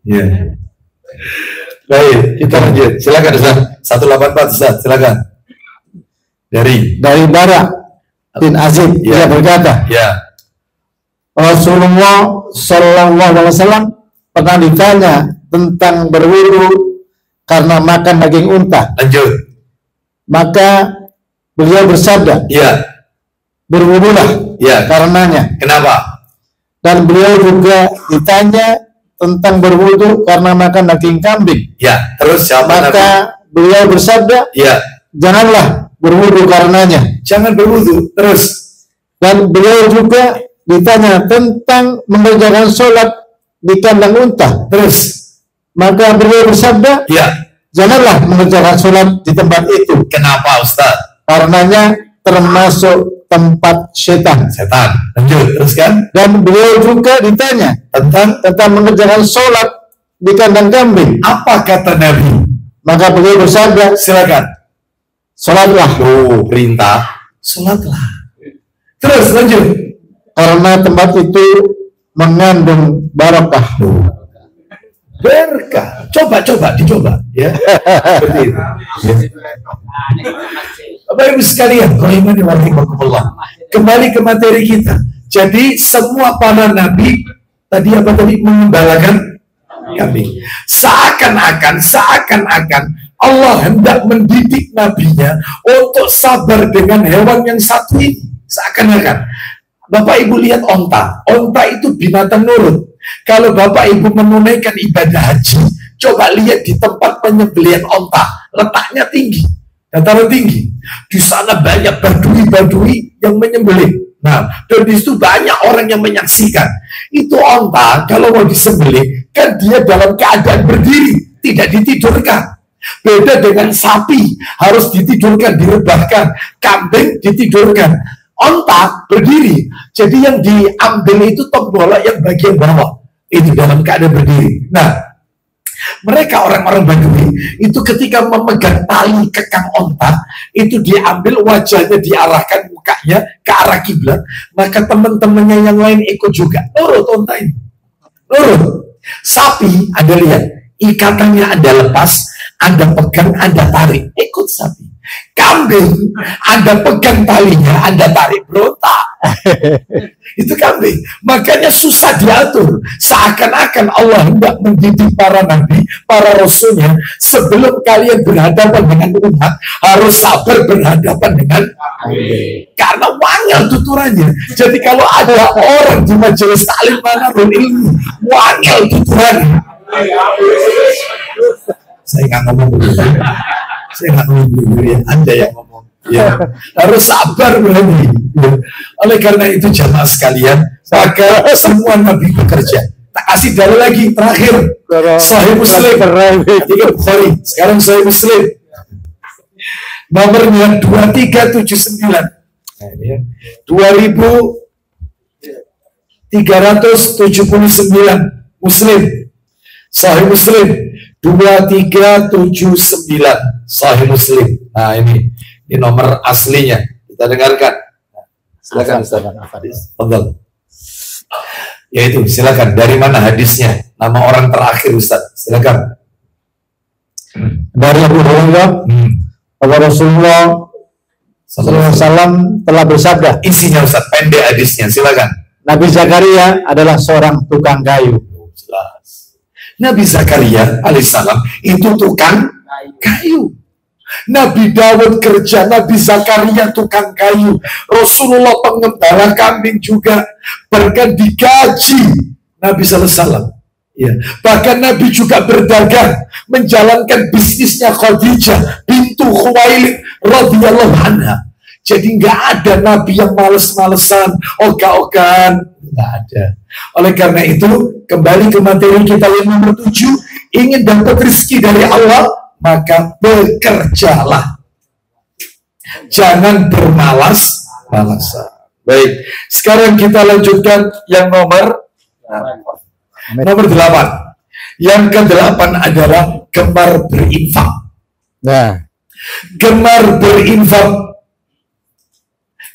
Ya. Baik, kita lanjut. Silakan Ustaz. 184 Ustaz, silakan. Dari Bara bin Azib, dia berkata, ya. Rasulullah Shallallahu Alaihi Wasallam pernah ditanya tentang berwudu karena makan daging unta. Lanjut. Maka beliau bersabda, ya, berwudulah ya, karenanya. Kenapa? Dan beliau juga ditanya tentang berwudu karena makan daging kambing. Ya, terus siapa? Maka beliau bersabda, ya, janganlah berwudu karenanya. Jangan berwudu. Terus. Dan beliau juga ditanya tentang mengerjakan sholat di kandang unta. Terus. Maka beliau bersabda, ya, janganlah mengerjakan sholat di tempat itu. Kenapa Ustaz? Karenanya termasuk tempat setan. Setan. Lanjut, teruskan. Dan beliau juga ditanya tentang mengerjakan sholat di kandang kambing. Apa kata Nabi? Maka beliau bersabda, Silakan. sholatlah. Oh, perintah. Sholatlah. Terus lanjut. Karena tempat itu mengandung barakah. Berkah. Coba dicoba ya. Seperti itu. Bapak Ibu sekalian, kembali ke materi kita. Jadi semua para nabi tadi mengembalakan kambing. Seakan-akan Allah hendak mendidik nabinya untuk sabar dengan hewan yang satu ini. Seakan-akan. Bapak Ibu lihat onta itu binatang nurut. Kalau Bapak Ibu menunaikan ibadah haji, coba lihat di tempat penyembelihan onta, letaknya tinggi, dataran tinggi. Di sana banyak badui yang menyembelih. Nah, dan di situ banyak orang yang menyaksikan. Itu onta kalau mau disembelih, kan dia dalam keadaan berdiri, tidak ditidurkan. Beda dengan sapi, harus ditidurkan, direbahkan. Kambing ditidurkan. Onta berdiri, jadi yang diambil itu tembolak yang bagian bawah, itu dalam keadaan berdiri. Nah, mereka orang-orang Badui itu ketika memegang tali kekang onta, itu diambil, wajahnya diarahkan, mukanya ke arah kiblat, maka teman-temannya yang lain ikut juga, nurut onta ini, nurut. Sapi, Anda lihat, ikatannya Anda lepas, Anda pegang, Anda tarik, ikut sapi. Kambing, Anda pegang talinya, Anda tarik, berontak. Itu kambing. Makanya susah diatur. Seakan-akan Allah hendak mendidik para nabi, para rasulnya, sebelum kalian berhadapan dengan umat, harus sabar berhadapan dengan karena wangel tuturannya. Jadi kalau ada orang di majelis taklim manarul ilmu, wangel tuturannya. Saya nggak ngomong begitu. Ya, Anda yang ngomong ya. Harus sabar berani ya. Oleh karena itu jamaah sekalian, maka semua nabi bekerja. Tak kasih dalil lagi terakhir Sahih Muslim. Sekarang Sahih Muslim nomornya 2379 2379 Muslim, Sahih Muslim 2379 Sahih Muslim. Nah ini nomor aslinya, kita dengarkan. Silakan Ustaz. Fadhil. Yaitu silakan, dari mana hadisnya? Nama orang terakhir Ustaz. Silakan. Dari Abu Hurairah, bahwa Rasulullah SAW telah bersabda. Isinya Ustaz, pendek hadisnya. Silakan. Nabi Zakaria adalah seorang tukang kayu. Jelas. Nabi Zakaria alaihissalam itu tukang kayu. Nabi Daud kerja, Nabi Zakaria tukang kayu, Rasulullah pengembala kambing juga, bahkan digaji Nabi SAW. Ya. Bahkan Nabi juga berdagang, menjalankan bisnisnya Khadijah bintu Khuwailid radhiyallahu anha. Jadi nggak ada Nabi yang males-malesan, ogah-ogahan, nggak ada. Oleh karena itu, kembali ke materi kita yang nomor 7, ingin dapat rezeki dari Allah, maka bekerjalah. Jangan bermalas-malasan. Baik, sekarang kita lanjutkan yang nomor 8. Yang ke-8 adalah gemar berinfak. Nah,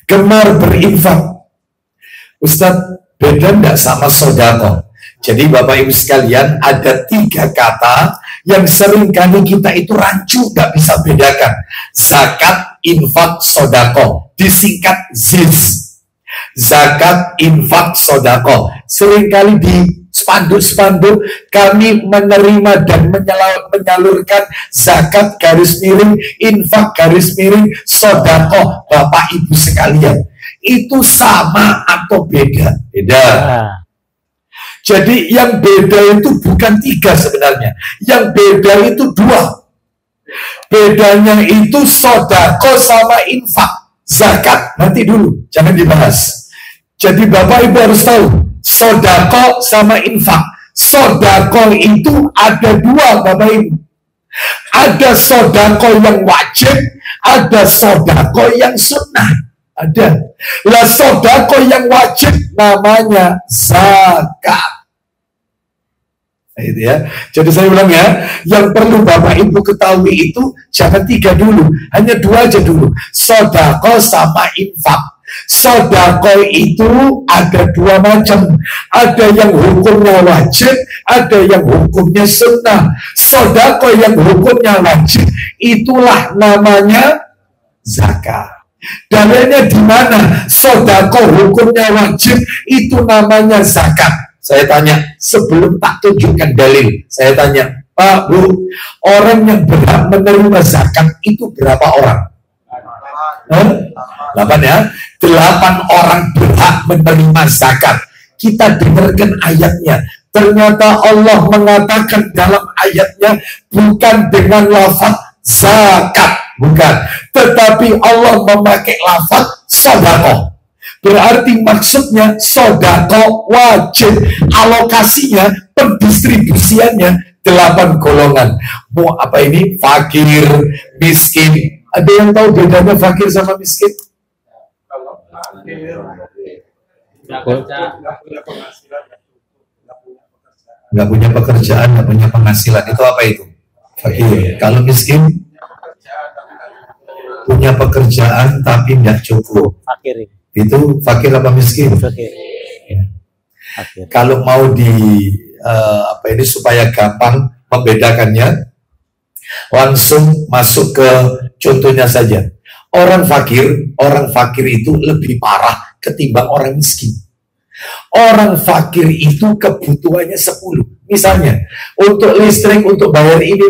Gemar berinfak. Ustadz, beda enggak sama sodako? Jadi Bapak Ibu sekalian, ada 3 kata yang seringkali kita itu rancu, nggak bisa bedakan. Zakat, infak, sodako. Disingkat ZIS. Zakat, infak, sodako. Seringkali di spanduk-spanduk kami menerima dan menyalurkan zakat garis miring, infak garis miring, sodako. Bapak Ibu sekalian, itu sama atau beda? Beda. Jadi yang beda itu bukan 3 sebenarnya. Yang beda itu 2. Bedanya itu sodako sama infak. Zakat nanti dulu, jangan dibahas. Jadi Bapak Ibu harus tahu, sodako sama infak. Sodako itu ada 2 Bapak Ibu. Ada sodako yang wajib, ada sodako yang sunnah. Ada. Lah sodako yang wajib namanya zakat. Nah, itu ya. Jadi saya bilang ya, yang perlu Bapak Ibu ketahui itu jangan 3 dulu, hanya 2 aja dulu. Sodako sama infak. Sodako itu ada 2 macam. Ada yang hukumnya wajib, ada yang hukumnya sunnah. Sodako yang hukumnya wajib, itulah namanya zakat. Dalilnya di mana? Sodako hukumnya wajib, itu namanya zakat. Saya tanya, sebelum tak tunjukkan dalil, saya tanya, Pak, Bu, orang yang berhak menerima zakat itu berapa orang? 8 ya? 8 orang berhak menerima zakat. Kita dengarkan ayatnya. Ternyata Allah mengatakan dalam ayatnya bukan dengan lafaz zakat, bukan. Tetapi Allah memakai lafaz sodako. Berarti maksudnya sodako wajib. Alokasinya, pendistribusiannya 8 golongan. Mau apa ini? Fakir, miskin. Ada yang tahu bedanya fakir sama miskin? Nggak punya pekerjaan, nggak punya penghasilan. Itu apa itu? Fakir. Kalau miskin? Punya pekerjaan tapi nggak cukup. Fakir. Itu fakir apa miskin? Fakir. Ya. Kalau mau supaya gampang membedakannya, langsung masuk ke contohnya saja. Orang fakir itu lebih parah ketimbang orang miskin. Orang fakir itu kebutuhannya 10. Misalnya, untuk listrik, untuk bayar ini,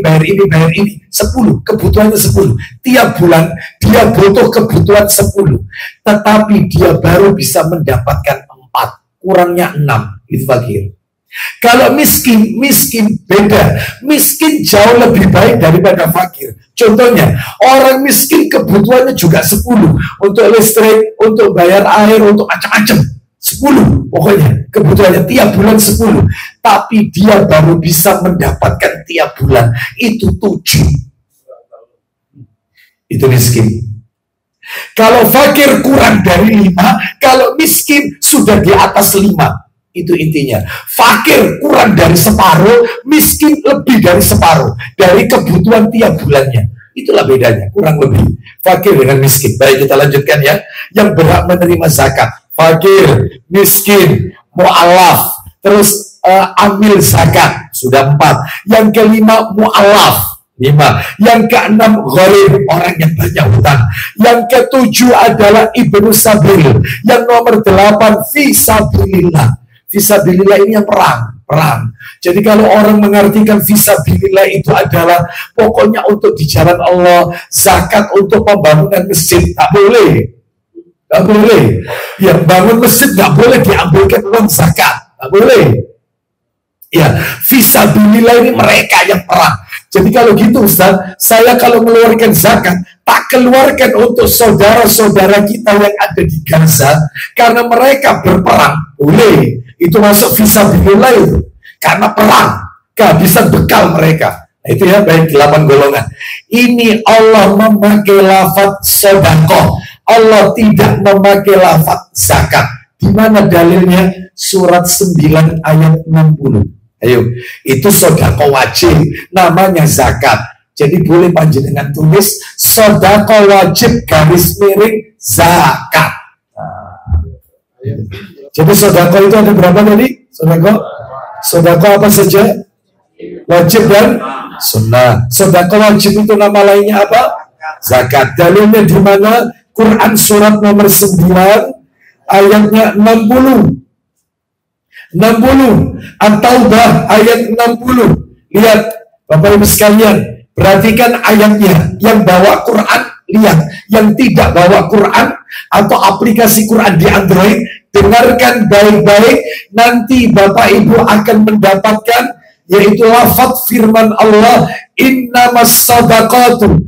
10. Kebutuhannya 10. Tiap bulan, dia butuh kebutuhan 10. Tetapi dia baru bisa mendapatkan 4. Kurangnya 6. Itu fakir. Kalau miskin beda. Miskin jauh lebih baik daripada fakir. Contohnya, orang miskin kebutuhannya juga 10. Untuk listrik, untuk bayar air, untuk macam-macam. 10 pokoknya kebutuhannya tiap bulan 10, tapi dia baru bisa mendapatkan tiap bulan itu 7. Itu miskin. Kalau fakir kurang dari 5, kalau miskin sudah di atas 5. Itu intinya. Fakir kurang dari separuh, miskin lebih dari separuh dari kebutuhan tiap bulannya. Itulah bedanya, kurang lebih. Fakir dengan miskin. Baik, kita lanjutkan ya. Yang berhak menerima zakat. Fakir, miskin, mu'alaf, terus ambil zakat, sudah 4. Yang kelima mu'alaf, 5. Yang keenam gharib, orang yang banyak hutang. Yang ketujuh adalah ibnu sabil. Yang nomor 8 fisabilillah. Fisabilillah ini yang perang. Jadi kalau orang mengartikan fisabilillah itu adalah pokoknya untuk di jalan Allah, zakat untuk pembangunan masjid, tak boleh. Nggak boleh. Yang bangun masjid nggak boleh diambilkan uang zakat. Nggak boleh. Ya, fisabilillah ini mereka yang perang. Jadi kalau gitu Ustaz, saya kalau mengeluarkan zakat, tak keluarkan untuk saudara-saudara kita yang ada di Gaza, karena mereka berperang. Boleh. Itu masuk fisabilillah itu. Karena perang. Kehabisan bekal mereka. Nah, itu ya, baik 8 golongan. Ini Allah memakai lafaz sedekah. Allah tidak memakai lafaz zakat. Di mana dalilnya? Surat 9 ayat 60. Ayo, itu sedekah wajib, namanya zakat. Jadi boleh panjenengan tulis sedekah wajib / zakat. Jadi sedekah itu ada berapa tadi? Sedekah apa saja? Wajib dan sunnah. Sedekah wajib itu nama lainnya apa? Zakat. Dalilnya di mana? Quran surat nomor 9 ayatnya 60. At-Taubah ayat 60. Lihat Bapak Ibu sekalian, perhatikan ayatnya. Yang bawa Quran lihat, yang tidak bawa Quran atau aplikasi Quran di Android, dengarkan baik-baik. Nanti Bapak Ibu akan mendapatkan yaitu lafaz firman Allah, innamas sadaqatu.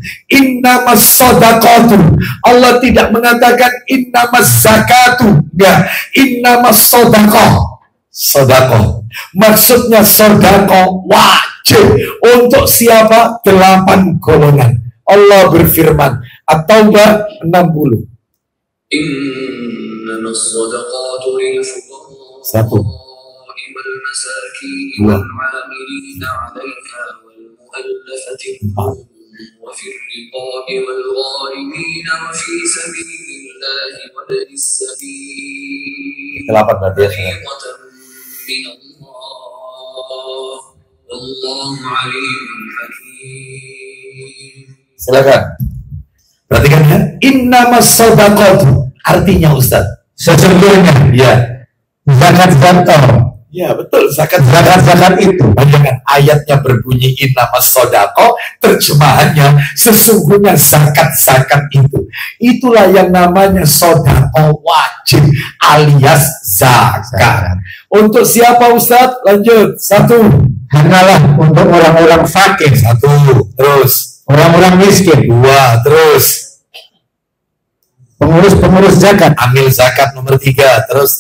Allah tidak mengatakan innamas zakatu, enggak, innamas sadaqah. Maksudnya sedekah wajib. wajib untuk siapa? 8 golongan. Allah berfirman, At-Taubah 60. إنما الصدقات للفقراء Satu. والمساكين Dua. والعاملين عليها والمؤلفة قلوبهم وفي الرقاب والغارمين وفي سبيل الله وابن السبيل 8 berarti ya. فريضة من الله والله عليم حكيم. Silakan. Perhatikan ya. Innamas shadaqatu. Artinya Ustaz, Sesungguhnya ya. zakat Ya betul, zakat itu Bayangkan ayatnya berbunyi innamas shadaqah, terjemahannya sesungguhnya zakat itu. Itulah yang namanya shadaqah wajib alias zakat. Untuk siapa Ustaz? Lanjut. 1. hanyalah untuk orang-orang fakir, 1. Terus. orang-orang miskin, 2. Terus. pengurus-pengurus zakat, Amil zakat nomor 3. Terus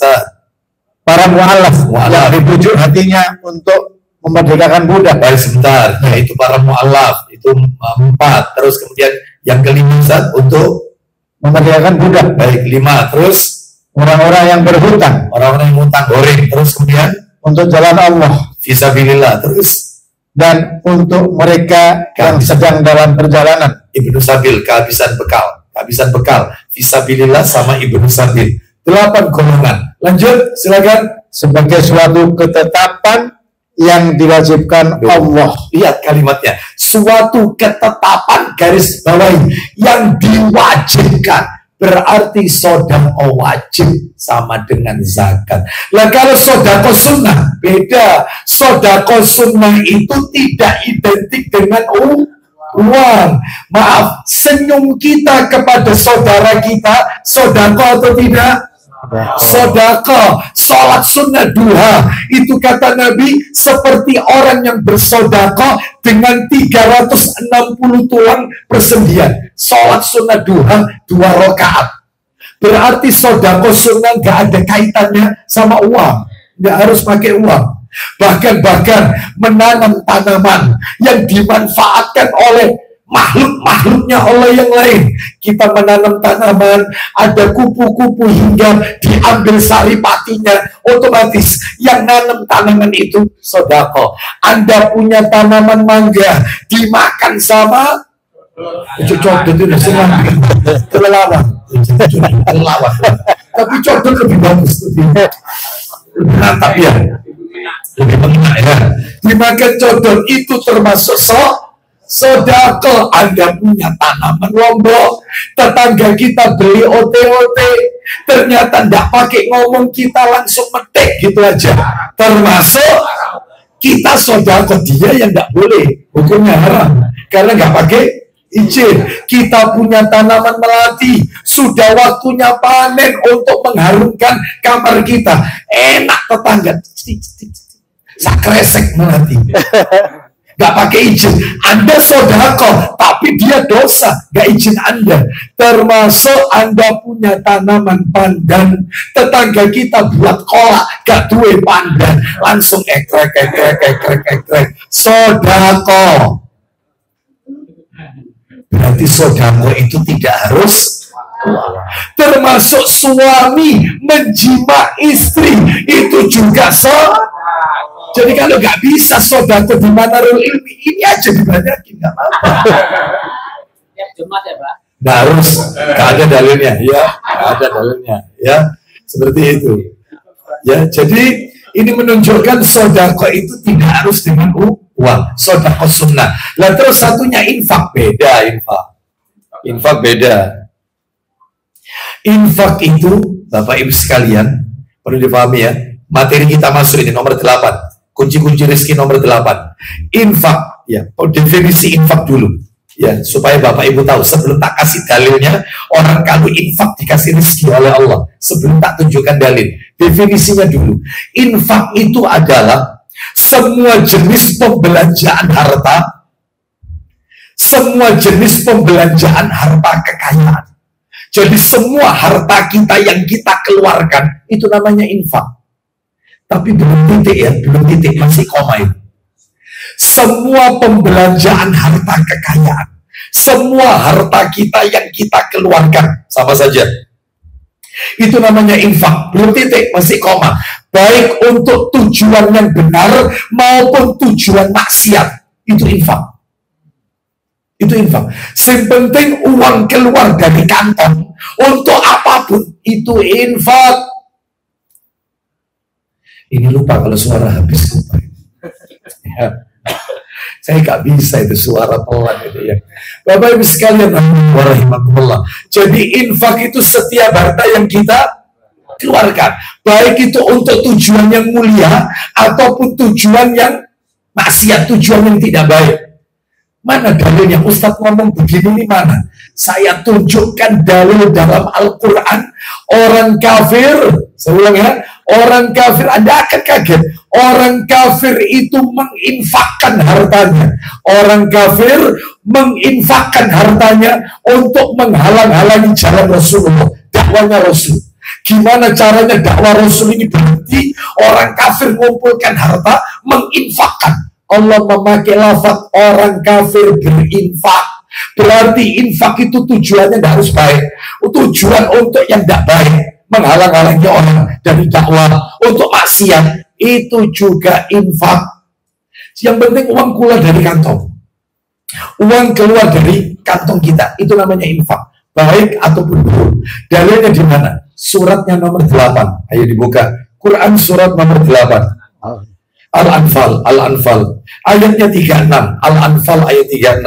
para mu'alaf yang dibujuk hatinya untuk memerdekakan budak. Baik sebentar. Nah, itu para mu'alaf. Itu 4. Terus kemudian yang kelima Ustaz untuk Memerdekakan budak. baik 5. Terus Orang-orang yang berhutang orang-orang yang ngutang goreng. Terus kemudian untuk jalan Allah fisabilillah. Terus dan untuk mereka yang sedang dalam perjalanan. Ibnu Sabil, kehabisan bekal, fisabilillah sama Ibnu Sabil. 8 golongan. Lanjut, silakan. Sebagai suatu ketetapan yang diwajibkan Allah. Lihat kalimatnya. Suatu ketetapan garis bawahi yang diwajibkan. Berarti sedekah wajib sama dengan zakat. Lah kalau sedekah sunnah beda. Sedekah sunnah itu tidak identik dengan uang. Maaf, senyum kita kepada saudara kita sedekah atau tidak? Sedekah. Sholat sunnah duha itu kata Nabi seperti orang yang bersedekah dengan 360 tulang persendian. Sholat sunnah duha 2 rakaat. Berarti sedekah sunnah nggak ada kaitannya sama uang, nggak harus pakai uang. Bahkan menanam tanaman yang dimanfaatkan oleh makhluk-makhluknya Allah yang lain. Kita menanam tanaman, ada kupu-kupu hingga diambil saripatinya, otomatis yang nanam tanaman itu sedekah. Anda punya tanaman mangga, dimakan sama cocok itu senang kelelawar. Tapi cocok lebih bagus, lebih mantap ya, lebih enak ya. Dimakan cocok itu termasuk sedekah. Anda punya tanaman lombok, tetangga kita beli OT-OT, ternyata tidak pakai ngomong, kita langsung metik gitu aja, termasuk kita sedekah. Dia yang tidak boleh, hukumnya haram karena nggak pakai izin. Kita punya tanaman melati, sudah waktunya panen untuk mengharumkan kamar kita. Enak tetangga, sakresek melati. Gak pakai izin. Anda sedekah, tapi dia dosa, gak izin Anda. Termasuk Anda punya tanaman pandan, tetangga kita buat kolak, gak duwe pandan, langsung ekrek. Sedekah. Berarti sedekah itu tidak harus. Termasuk suami menjima istri itu juga Jadi kalau nggak bisa sedekah di Manarul Ilmi, ini aja dibanyakin, nggak apa-apa. Tiap Jumat ya, Pak? Nggak harus, nggak ada dalilnya, ya, nggak ada dalilnya, ya, seperti itu. Ya, jadi ini menunjukkan sedekah itu tidak harus dengan uang, sedekah sunnah. Lah terus satunya infak, beda infak beda. Infak itu, Bapak Ibu sekalian, perlu dipahami ya. Materi kita masuk ini nomor 8. Kunci-kunci rezeki nomor 8. Infak, ya. Definisi infak dulu, ya, supaya Bapak Ibu tahu. Sebelum tak kasih dalilnya, orang kalau infak dikasih rezeki oleh Allah. Sebelum tak tunjukkan dalil, definisinya dulu. Infak itu adalah semua jenis pembelanjaan harta, semua jenis pembelanjaan harta kekayaan. Jadi semua harta kita yang kita keluarkan itu namanya infak. Tapi belum titik ya, belum titik, masih koma itu. semua pembelanjaan harta kekayaan, semua harta kita yang kita keluarkan, sama saja. Itu namanya infak. Belum titik, masih koma. Baik untuk tujuan yang benar maupun tujuan maksiat, itu infak. Itu infak. Yang penting uang keluar dari kantong untuk apapun, itu infak. Ini lupa kalau suara habis lupa. Ya. Saya nggak bisa itu suara pelan itu ya. Bapak Ibu sekalian, warahmatullah. Jadi infak itu setiap harta yang kita keluarkan, baik itu untuk tujuan yang mulia ataupun tujuan yang maksiat, tujuan yang tidak baik. Mana dalilnya? Ustadz ngomong begini ini mana? Saya tunjukkan dalil dalam Al-Quran. Orang kafir, saya ulang ya, orang kafir, Anda akan kaget. Orang kafir itu menginfakkan hartanya. Orang kafir menginfakkan hartanya untuk menghalang-halangi jalan Rasulullah, dakwanya Rasul. Gimana caranya dakwah Rasul ini berhenti? Orang kafir mengumpulkan harta, menginfakkan. Allah memakai lafaz orang kafir berinfak. Berarti infak itu tujuannya tidak harus baik. Tujuan untuk yang tidak baik, menghalang-halangi orang dari dakwah, untuk maksiat, itu juga infak. Yang penting uang keluar dari kantong. Uang keluar dari kantong kita, itu namanya infak. Baik ataupun buruk. Dalilnya di mana? Suratnya nomor 8. Ayo dibuka. Quran surat nomor 8. Al-Anfal, Al-Anfal. Ayatnya 36. Al-Anfal ayat 36.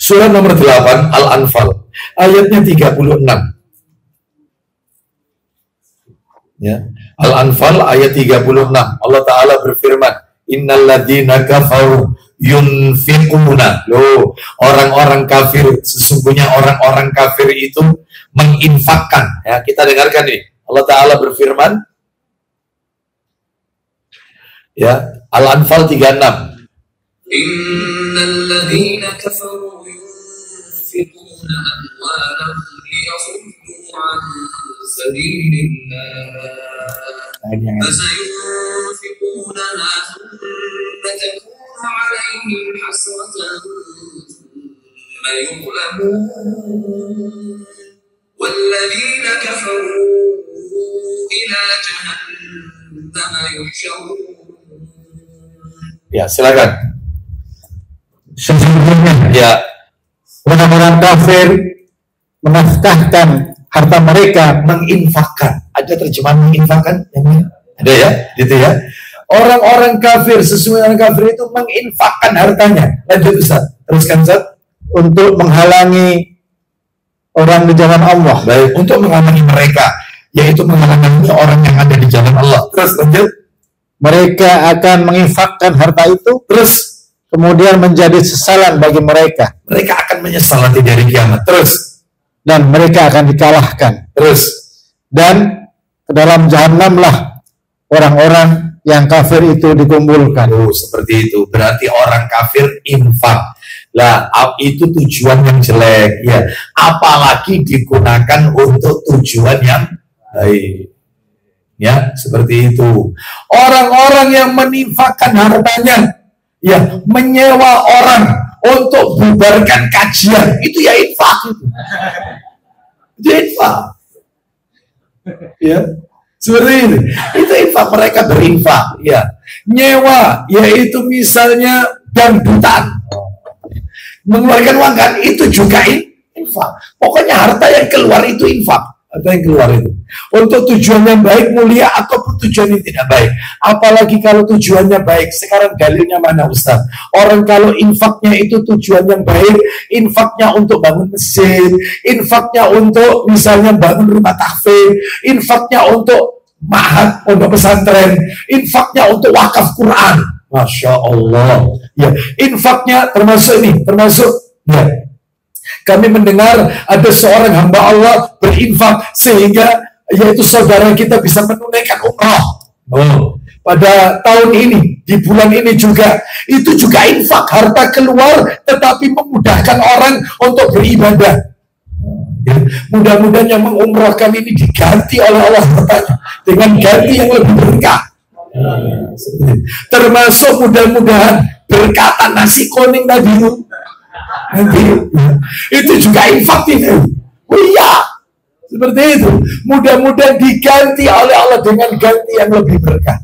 Surat nomor 8, Al-Anfal. Ayatnya 36. Ya. Al-Anfal ayat 36. Allah Ta'ala berfirman, innalladzina kafaru yunfiquna. Loh, orang-orang kafir, sesungguhnya orang-orang kafir itu menginfakkan. Ya, kita dengarkan nih. Allah Ta'ala berfirman, ya, Al-Anfal 36. Innalladzina kafaru yunfiquna amwalahum liyasuddu an sabilillah fasayunfiqunaha thumma takunu alaihim hasratan thumma yughlamun walladzina kafaru ila jahannama yuhsyarun. Ya, silakan. Sesungguhnya Ya, orang-orang kafir menafkahkan harta mereka, menginfakkan. Ada terjemahan menginfakkan? Ada ya, gitu ya. Orang-orang kafir, sesungguhnya orang kafir itu menginfakkan hartanya. Lanjut Ustaz, teruskan Ustaz. untuk menghalangi orang di jalan Allah. Baik, untuk menghalangi mereka, yaitu menghalangi orang yang ada di jalan Allah. Terus lanjut. Mereka akan menginfakkan harta itu, Terus kemudian menjadi sesalan bagi mereka, mereka akan menyesal nanti dari kiamat. Terus, dan mereka akan dikalahkan. terus. Dan ke dalam jahanamlah orang-orang yang kafir itu dikumpulkan. Oh, seperti itu. Berarti orang kafir infak. Lah, itu tujuan yang jelek, ya. Apalagi digunakan untuk tujuan yang baik. Ya, seperti itu. Orang-orang yang meninfakkan hartanya, ya, menyewa orang untuk bubarkan kajian, itu ya infak. Itu infak. Ya, seperti itu. Itu infak, mereka berinfak, ya. Nyewa, yaitu misalnya dangdutan, mengeluarkan uang kan, itu juga infak. Pokoknya harta yang keluar itu infak. Harta yang keluar itu untuk tujuan yang baik, mulia, ataupun tujuan yang tidak baik. Apalagi kalau tujuannya baik. Sekarang dalilnya mana Ustaz? Orang kalau infaknya itu tujuan yang baik, infaknya untuk bangun masjid, infaknya untuk misalnya bangun rumah tahfidz, infaknya untuk ma'had, untuk pesantren, infaknya untuk wakaf Quran. Masya Allah. Ya, infaknya termasuk ini, termasuk ya. Kami mendengar ada seorang hamba Allah berinfak sehingga yaitu saudara kita bisa menunaikan umrah. Oh, pada tahun ini, di bulan ini juga, itu juga infak, harta keluar tetapi memudahkan orang untuk beribadah. Mudah-mudahan yang mengumrahkan ini diganti oleh Allah hartanya dengan ganti yang lebih berkah. Termasuk mudah-mudahan berkata nasi kuning tadi itu juga infak itu. Oh iya, seperti itu. Mudah-mudahan diganti oleh Allah dengan ganti yang lebih berkah.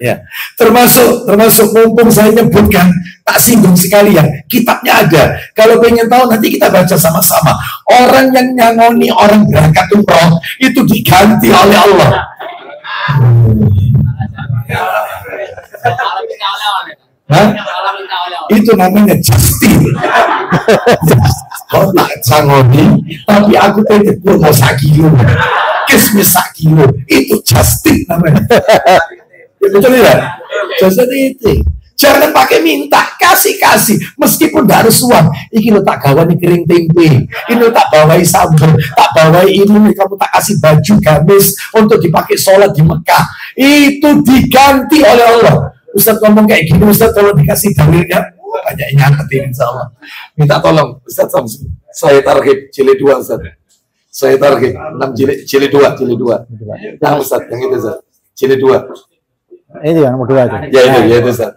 Ya, termasuk mumpung saya nyebutkan, tak singgung sekalian, kitabnya ada. Kalau pengen tahu nanti kita baca sama-sama. Orang yang nyangoni orang berangkat umroh itu diganti oleh Allah. Itu namanya justin. Kau tak sangoni, tapi aku pengen mau sakilo, kismis sakilo, itu justin namanya. Betul ya? Jadi itu. Jangan pakai minta, kasih. Meskipun tidak harus uang. Ini lo tak gawani kering tempe. Ini lo tak bawai sambal. Tak bawai ini. Kamu tak kasih baju gamis untuk dipakai sholat di Mekah. Itu diganti oleh Allah. Ustaz ngomong kayak gini. Ustaz tolong dikasih dalilnya. Banyak yang nyatetin insya Allah. Minta tolong. Ustaz saya target jilid 2 Ustaz. Saya target 6 jilid 2. Nah Ustaz yang itu Ustaz. Jilid 2. Ini yang nomor 2 aja. Ya itu Ustaz.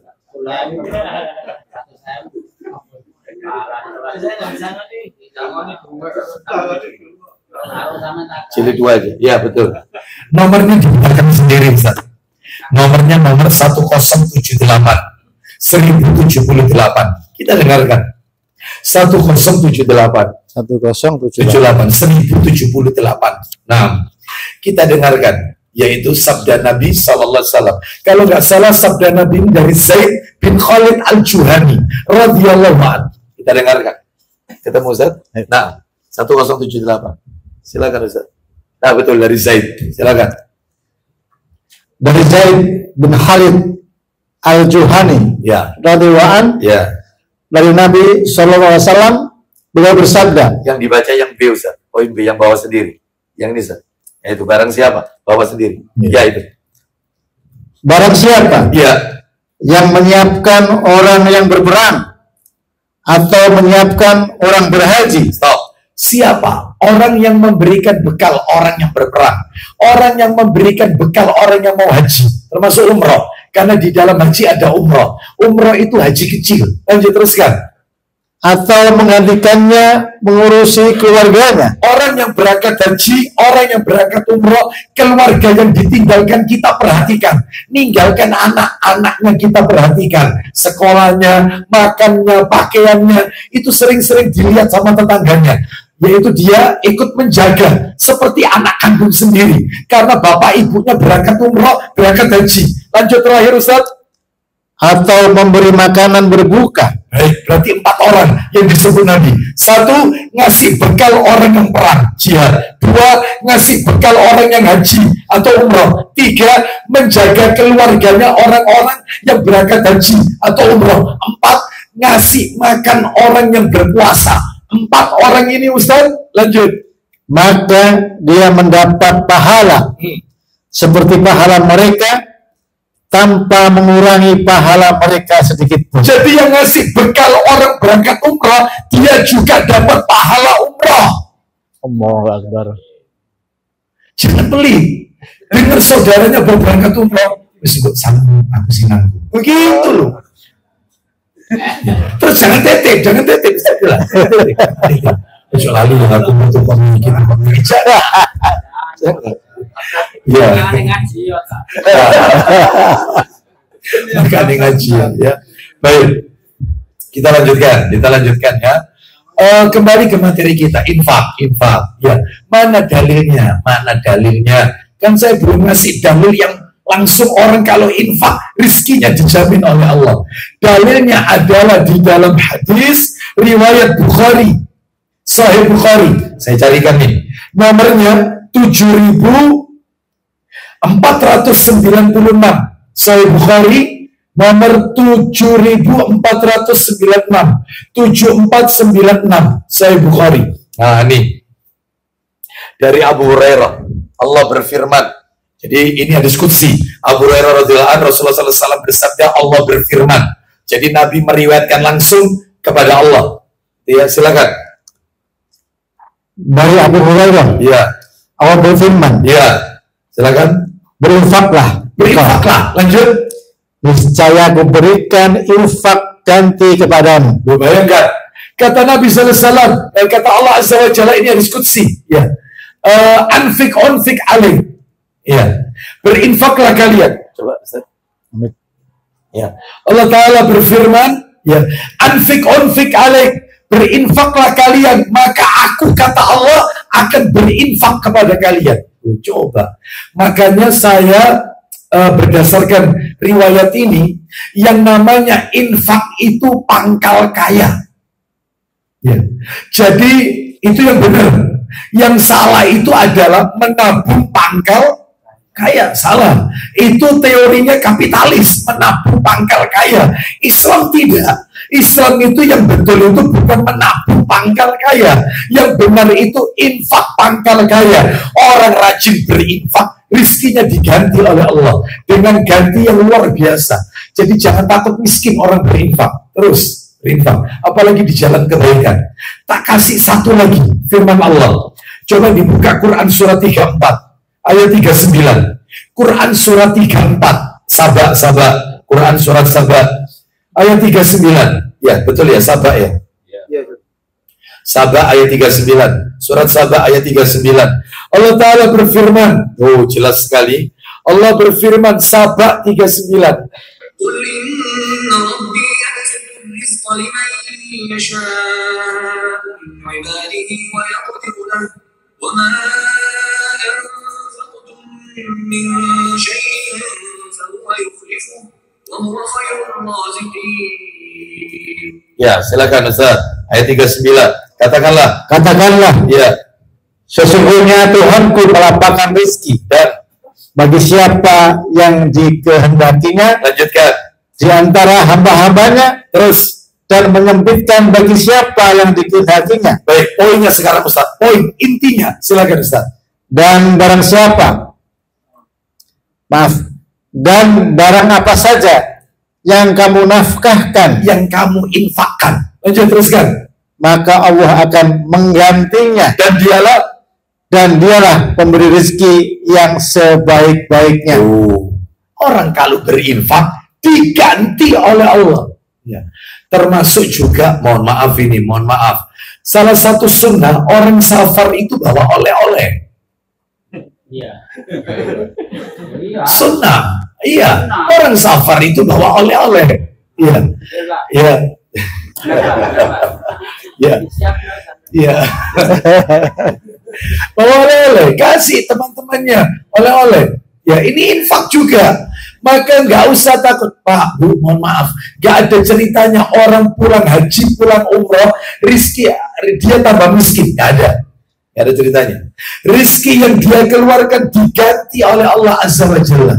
Jilid 2 aja. Ya betul. Nomornya dibuatkan sendiri Ustaz. Nomornya nomor 1078 1078. Kita dengarkan. 1078 1078. Nah, kita dengarkan, yaitu sabda Nabi SAW. Kalau nggak salah sabda Nabi dari Zaid bin Khalid Al-Juhani radhiyallahu anhu. Kita dengarkan. Ketemu Ustaz? Nah, 1078. Silakan Ustaz. Nah, betul dari Zaid. Silakan. Dari Zaid bin Khalid Al-Juhani, Ya. radhiyallahu anhu, Ya. dari Nabi SAW, beliau bersabda. Yang dibaca yang B Ustaz. Poin B yang bawa sendiri. Yang ini Ustaz. Yaitu barang siapa? Bawa sendiri. Ya itu. Barang siapa Ya. yang menyiapkan orang yang berperang atau menyiapkan orang berhaji. Stop. Siapa? Orang yang memberikan bekal orang yang berperang. Orang yang memberikan bekal orang yang mau haji. Termasuk umroh. Karena di dalam haji ada umroh. Umroh itu haji kecil. Lanjut teruskan. Atau menggantikannya mengurusi keluarganya. Orang yang berangkat haji, orang yang berangkat umroh, keluarga yang ditinggalkan kita perhatikan. Ninggalkan anak-anaknya kita perhatikan. Sekolahnya, makannya, pakaiannya, itu sering-sering dilihat sama tetangganya. Yaitu dia ikut menjaga seperti anak kandung sendiri. Karena bapak ibunya berangkat umroh, berangkat haji. Lanjut terakhir Ustaz. Atau memberi makanan berbuka. Baik, berarti 4 orang yang disebut Nabi. 1, ngasih bekal orang yang perang, jihad. 2, ngasih bekal orang yang haji atau umroh. 3, menjaga keluarganya orang-orang yang berangkat haji atau umroh. 4, ngasih makan orang yang berpuasa. 4 orang ini Ustaz, lanjut. Maka dia mendapat pahala seperti pahala mereka, tanpa mengurangi pahala mereka sedikit pun. Jadi yang ngasih bekal orang berangkat umrah, dia juga dapat pahala umrah. Allahu Akbar. Jangan pelit. Dengar saudaranya berangkat umrah, disebut sanggup, aku sih nanggung. Begitu loh. Terus jangan tetep. Bisa bilang. Kecuali yang aku butuh pemikiran. Ya. Makanya ngaji ya. Baik. Kita lanjutkan ya. Kembali ke materi kita, infak ya. Mana dalilnya? Kan saya belum ngasih dalil yang langsung orang kalau infak rizkinya dijamin oleh Allah. Dalilnya adalah di dalam hadis riwayat Bukhari, Sahih Bukhari. Saya carikan nih. Nomornya 7496. Sahih Bukhari nomor 7496. 7496 Sahih Bukhari. Nah, ini dari Abu Hurairah. Allah berfirman. Jadi ini hadis qudsi. Abu Hurairah radhiyallahu anhu, Rasulullah sallallahu alaihi wasallam bersabda, Allah berfirman. Jadi Nabi meriwayatkan langsung kepada Allah. Ya, silakan. Dari Abu Hurairah. Iya. Allah berfirman. Iya. Silakan. Berinfaklah Berinfaklah. Lanjut. Niscaya aku berikan infak ganti kepadamu. Bayangkan, kata Nabi SAW, kata Allah Azza wa Jalla, ini hadis qudsi, ya. Anfik alaih. Ya. Berinfaklah kalian. Coba Ustaz. Ya. Allah Ta'ala berfirman, ya, anfik alaih. Berinfaklah kalian, maka aku, kata Allah, akan berinfak kepada kalian. Coba. Makanya saya berdasarkan riwayat ini, yang namanya infak itu pangkal kaya. Ya. Jadi itu yang benar. Yang salah itu adalah menabung pangkal kaya. Salah. Itu teorinya kapitalis, menabung pangkal kaya. Islam tidak. Islam itu yang betul itu bukan menabung pangkal kaya. Yang benar itu infak pangkal kaya. Orang rajin berinfak, rizkinya diganti oleh Allah dengan ganti yang luar biasa. Jadi jangan takut miskin orang berinfak. Terus berinfak, apalagi di jalan kebaikan. Tak kasih satu lagi firman Allah. Coba dibuka Quran surat 34 ayat 39. Quran surat 34, Sabah. Quran surat Sabah ayat 39. Ya, betul ya, Sabah ya. Sabah ayat 39. Surat Sabah ayat 39. Allah Ta'ala berfirman, oh jelas sekali. Allah berfirman, Sabah 39. قل إن ربي يبسط الرزق لمن يشاء من عباده ويقدر له وما أنفقتم من شيء فهو يخلفه وهو خير الرازقين. Ya, silakan Ustaz. Ayat 39. Katakanlah. Ya. Sesungguhnya Tuhanku melapangkan rezeki dan bagi siapa yang dikehendakinya, Lanjutkan. di antara hamba-hambanya, terus dan menyempitkan bagi siapa yang dikehendakinya. Baik, poinnya sekarang Ustaz. Poin intinya, silakan Ustaz. Dan barang apa saja yang kamu nafkahkan, Yang kamu infakkan. Lanjut, teruskan. maka Allah akan menggantinya, dan dialah pemberi rezeki yang sebaik-baiknya. Orang kalau berinfak diganti oleh Allah. Ya. Termasuk juga, mohon maaf. Salah satu sunnah orang safar itu bawa oleh-oleh. Iya. Sunnah. Iya. Orang safar itu bawa oleh-oleh. Iya. Iya. Iya. Iya. Bawa oleh-oleh, kasih teman-temannya oleh-oleh. Ya, ini infak juga. Maka nggak usah takut, Pak, Bu, mohon maaf. Nggak ada ceritanya orang pulang haji, pulang umroh, rizki dia tambah miskin. Nggak ada. Nggak ada ceritanya. Rizki yang dia keluarkan diganti oleh Allah Azza wa Jalla.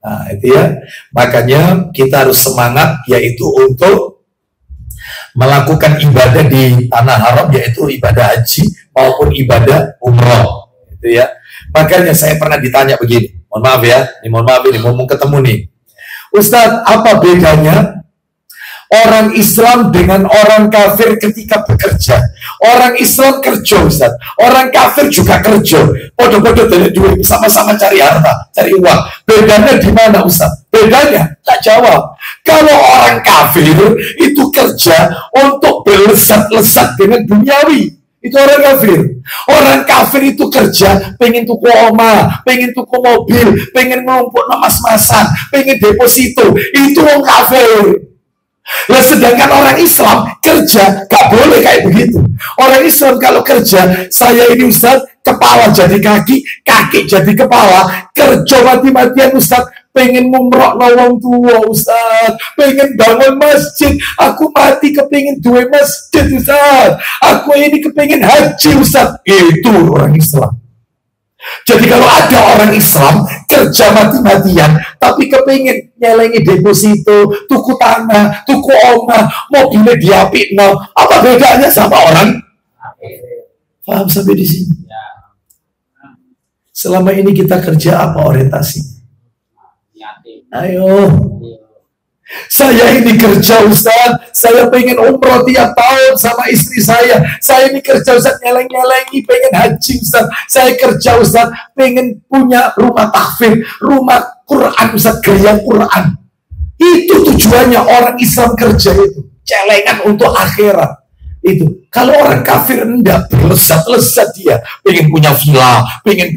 Nah, itu ya. Makanya kita harus semangat, yaitu untuk melakukan ibadah di tanah haram, yaitu ibadah haji maupun ibadah umroh, gitu ya. Makanya saya pernah ditanya begini, mohon maaf ini ngomong ketemu nih, Ustadz, apa bedanya orang Islam dengan orang kafir ketika bekerja? Orang Islam kerja, Ustadz, orang kafir juga kerja, podo-podo dari duit, sama-sama cari harta, cari uang. Bedanya di mana, Ustadz? Bedanya, tak jawab. Kalau orang kafir itu kerja untuk berlesat-lesat dengan duniawi, itu orang kafir. Orang kafir itu kerja pengen tuku oma, pengen tuku mobil, pengen ngumpul mas-masan, pengen deposito. Itu orang kafir. Nah, sedangkan orang Islam kerja gak boleh kayak begitu. Orang Islam kalau kerja, saya ini Ustaz, kepala jadi kaki, kaki jadi kepala, kerja mati-matian Ustaz, pengen ngumrok nawang tua Ustaz, pengen bangun masjid, aku mati kepingin dua masjid Ustaz, aku ini kepingin haji Ustaz. Itu orang Islam. Jadi kalau ada orang Islam kerja mati-matian tapi kepingin nyelengi deposito, tuku tanah, tuku omah, mobilnya diapikno, apa bedanya sama orang? Paham sampai di sini? Selama ini kita kerja apa orientasinya? Ayo. Saya ini kerja Ustaz, saya pengen umroh tiap tahun sama istri saya. Saya ini kerja Ustaz, nyeleng-nyelengi pengen haji Ustaz. Saya kerja Ustaz, pengen punya rumah tahfidz, rumah Quran, Ustaz, gaya Quran. Itu tujuannya orang Islam kerja itu. Celengan untuk akhirat. Itu. Kalau orang kafir enggak, berlesat-lesat dia. Pengen punya villa, pengen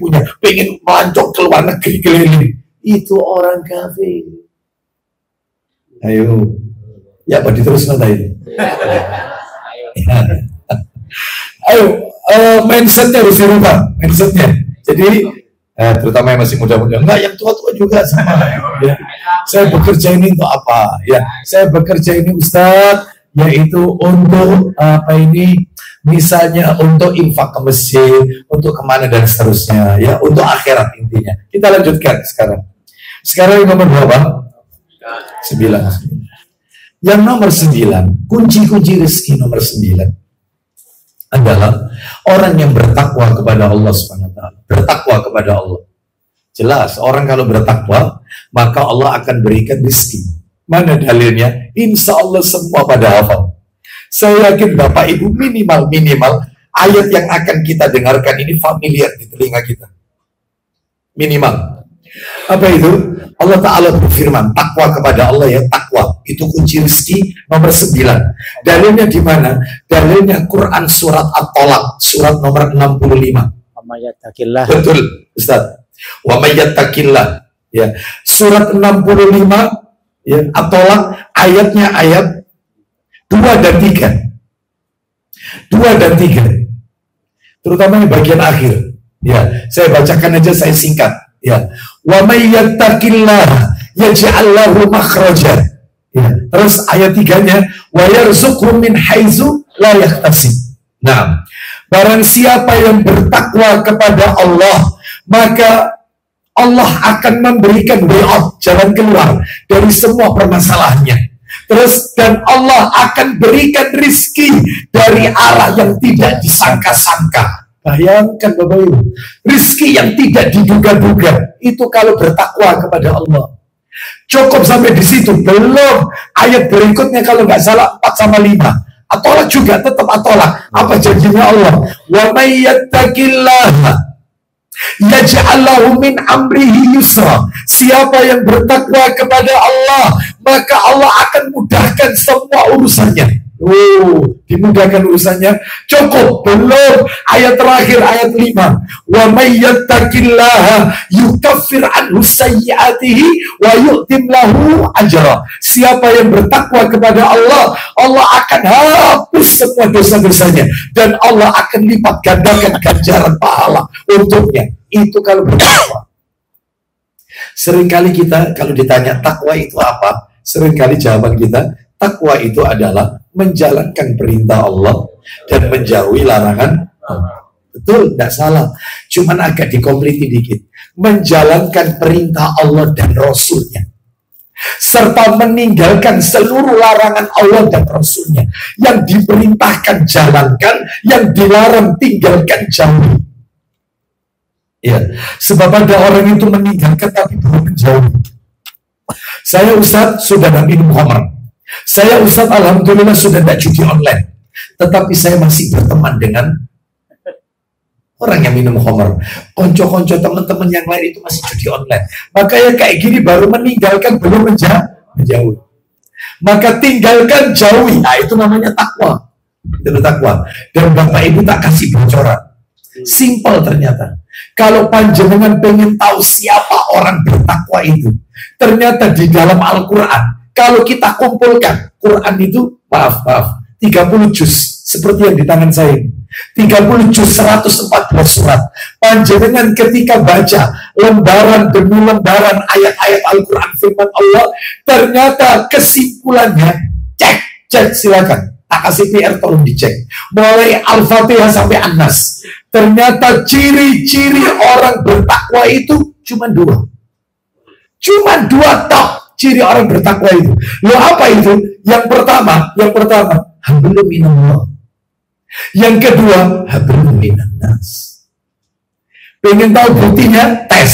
melancong ke luar negeri keliling. Itu orang kafir. Ayo. Ya, Pak, diterus nanti. Ayo, mindsetnya harus dirubah. Mindsetnya. Jadi, terutama yang masih muda-muda, enggak, yang tua-tua juga sama. Ya. Saya bekerja ini untuk apa? Ya, saya bekerja ini, Ustadz, yaitu untuk misalnya untuk infak ke masjid, untuk kemana dan seterusnya, ya, untuk akhirat intinya. Kita lanjutkan sekarang. Sekarang yang nomor berapa? 9. Yang nomor 9, kunci-kunci rezeki nomor 9 adalah orang yang bertakwa kepada Allah SWT. Bertakwa kepada Allah. Jelas, orang kalau bertakwa, maka Allah akan berikan rezeki. Mana dalilnya? Insya Allah semua pada hafal. Saya yakin Bapak Ibu minimal ayat yang akan kita dengarkan ini familiar di telinga kita. Minimal. Apa itu? Allah Ta'ala berfirman, takwa kepada Allah ya, takwa. Itu kunci rezeki nomor 9. Dalilnya di mana? Dalilnya Quran surat At-Tolak, surat nomor 65. Betul, Ustaz. Wa may yattaqillah. Ya. Surat 65 ya, At-Tolak, ayatnya ayat 2 dan 3. 2 dan 3. Terutama di bagian akhir. Ya, saya bacakan aja, saya singkat. Ya, wa may yattaqillah yaj'al lahu makhraja. Ya, terus ayat 3-nya wa yarzuqhu min haitsu la yahtasib. Nah, barang siapa yang bertakwa kepada Allah, maka Allah akan memberikan way out, jalan keluar dari semua permasalahannya. Terus, dan Allah akan berikan rizki dari arah yang tidak disangka-sangka. Bayangkan Bapak Ibu, rizki yang tidak diduga-duga, itu kalau bertakwa kepada Allah. Cukup sampai di situ, belum. Ayat berikutnya kalau nggak salah 4 sama 5. Atolak juga, tetap atolak. Apa janjinya Allah? Wa may yattaqillaha yaj'al lahu min amrihi yusra. Siapa yang bertakwa kepada Allah, maka Allah akan mudahkan semua urusannya. Dimudahkan urusannya. Cukup, belum. Ayat terakhir, ayat 5. Wa may yattaqillaha yukaffir anhu sayyi'atihi wa yu'tim lahu ajra. Siapa yang bertakwa kepada Allah, Allah akan hapus semua dosa-dosanya dan Allah akan lipat gandakan ganjaran pahala untuknya. Itu kalau bertakwa. Seringkali kita kalau ditanya takwa itu apa, seringkali jawaban kita, takwa itu adalah menjalankan perintah Allah dan menjauhi larangan Allah. Betul, tidak salah. Cuman agak dikompliti dikit. Menjalankan perintah Allah dan Rasulnya, serta meninggalkan seluruh larangan Allah dan Rasulnya. Yang diperintahkan jalankan, yang dilarang tinggalkan jauhi. Ya, sebab ada orang itu meninggalkan tapi belum menjauhi. Saya Ustaz sudah tidak minum khamar. Saya Ustaz alhamdulillah sudah tidak judi online. Tetapi saya masih berteman dengan orang yang minum khamar. Konco-konco teman-teman yang lain itu masih judi online. Makanya kayak gini baru meninggalkan belum menjauhi. Maka tinggalkan jauhi. Nah itu namanya takwa. Itu takwa. Dan Bapak Ibu tak kasih bocoran. Simpel ternyata. Kalau panjenengan pengen tahu siapa orang bertakwa itu, ternyata di dalam Al-Quran, kalau kita kumpulkan Quran itu, maaf, 30 juz, seperti yang di tangan saya ini. 30 juz, 114 surat. Panjenengan ketika baca lembaran demi lembaran ayat-ayat Al-Quran firman Allah, ternyata kesimpulannya, cek silakan. Tak kasih PR, tolong dicek. Mulai Al-Fatihah sampai An-Nas. Ternyata ciri-ciri orang bertakwa itu cuma 2. Cuma 2 tok ciri orang bertakwa itu. Loh apa itu? Yang pertama, hablum minallah. Yang kedua, hablum minannas. Pengen tahu buktinya? Tes.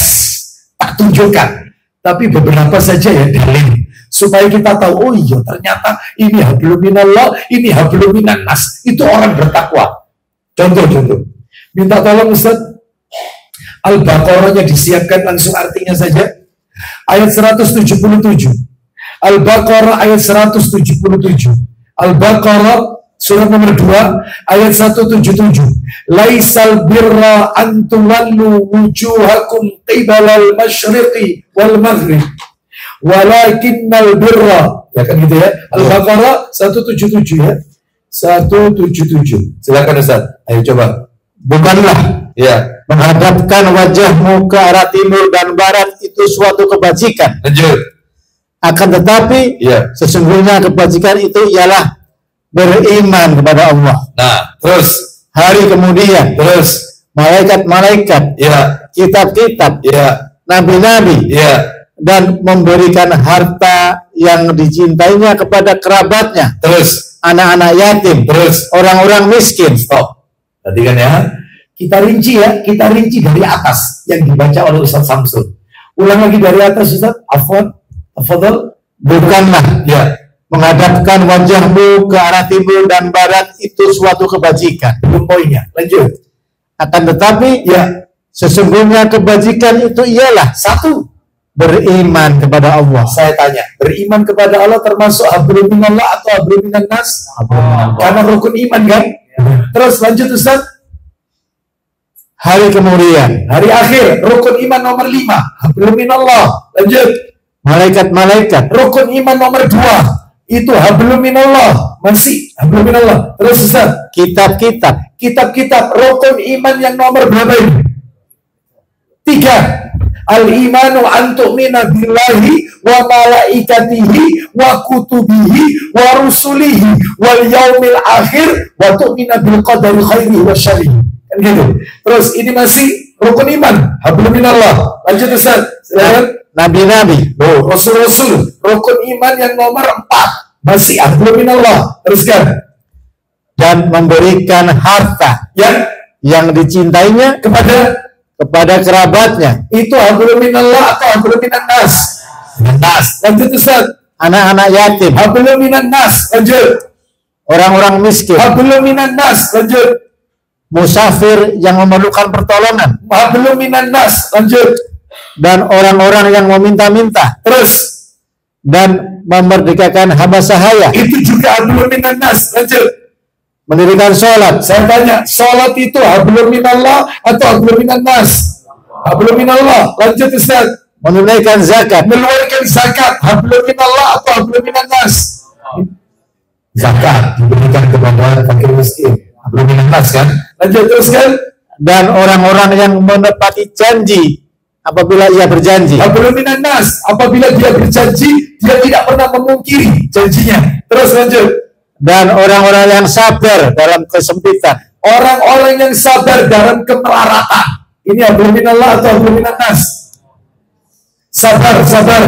Tak tunjukkan. Tapi beberapa saja ya dalil. Supaya kita tahu, oh iya ternyata ini hablum minallah, ini hablum minannas. Itu orang bertakwa. Contoh. Minta tolong Ustaz, Al-Baqarahnya disiapkan langsung artinya saja. ayat 177. Al-Baqarah ayat 177. Al-Baqarah surat nomor 2 ayat 177. Laisal birra an tuwallu wujuhakum qibalal masyriqi wal maghrib walakinnal birra, ya kan gitu ya. Al-Baqarah 177 ya. 177. Silakan Ustaz. Ayo coba. Bukanlah Ya, menghadapkan wajahmu ke arah timur dan barat itu suatu kebajikan. lanjut. Akan tetapi Ya. sesungguhnya kebajikan itu ialah beriman kepada Allah. Nah, terus. Hari kemudian Terus. malaikat-malaikat, Ya, kitab-kitab, ya, nabi-nabi, ya. dan memberikan harta yang dicintainya kepada kerabatnya, Terus. anak-anak yatim, Terus. orang-orang miskin. Stop. Perhatikan ya. Kita rinci ya, kita rinci dari atas yang dibaca oleh Ustaz Samsul. Ulang lagi dari atas Ustaz. Afwan, afadhal. Bukanlah Ya, menghadapkan wajahmu ke arah timur dan barat itu suatu kebajikan. belum poinnya. Lanjut. Akan tetapi Ya, sesungguhnya kebajikan itu ialah satu. beriman kepada Allah. Saya tanya, beriman kepada Allah termasuk hablum minallah atau hablum minan nas? Karena rukun iman kan? Terus lanjut Ustaz. Hari kemudian Hari akhir, rukun iman nomor 5, hablum minallah. Lanjut. malaikat-malaikat, Rukun iman nomor 2, itu hablum minallah. Masih hablum minallah. Terus Ustaz. kitab-kitab, Kitab-kitab rukun iman yang nomor berapa ini? 3. Al-imanu an tu'mina billahi wa malaikatihi wa kutubihi wa rusulihi wal yaumil akhir wa tu'mina bil qadari khairihi wa syarrihi. Kan gitu. Terus ini masih rukun iman, hablum minallah. Lanjut Ustaz. Silakan. nabi-nabi, Rasul-rasul, rukun iman yang nomor 4, masih hablum minallah. Teruskan. dan memberikan harta yang dicintainya kepada kerabatnya, Itu hablum minallah atau hablum minan nas? Nas. Lanjut Ustaz. anak-anak yatim, Hablum minan nas. Lanjut. orang-orang miskin, Hablum minan nas. Lanjut. musafir yang memerlukan pertolongan, Hablum minan nas. Lanjut. dan orang-orang yang meminta-minta, Terus. dan memerdekakan hamba sahaya, Itu juga hablum minan nas. Lanjut. mendirikan sholat, Saya tanya, sholat itu hablum minallah atau hablum minan nas? Hablum minallah. Lanjut Ustaz. menunaikan zakat, Mengeluarkan zakat, hablum minallah atau hablum minan nas? Zakat diberikan kepada fakir miskin, hablum minan nas kan? Lanjut teruskan. dan orang-orang yang menepati janji apabila ia berjanji, Hablum minan nas, apabila dia berjanji, dia tidak pernah memungkiri janjinya. Terus lanjut. dan orang-orang yang sabar dalam kesempitan, Orang-orang yang sabar dalam kemelaratan. Ini hablum minallah atau hablum minan nas? Sabar, sabar.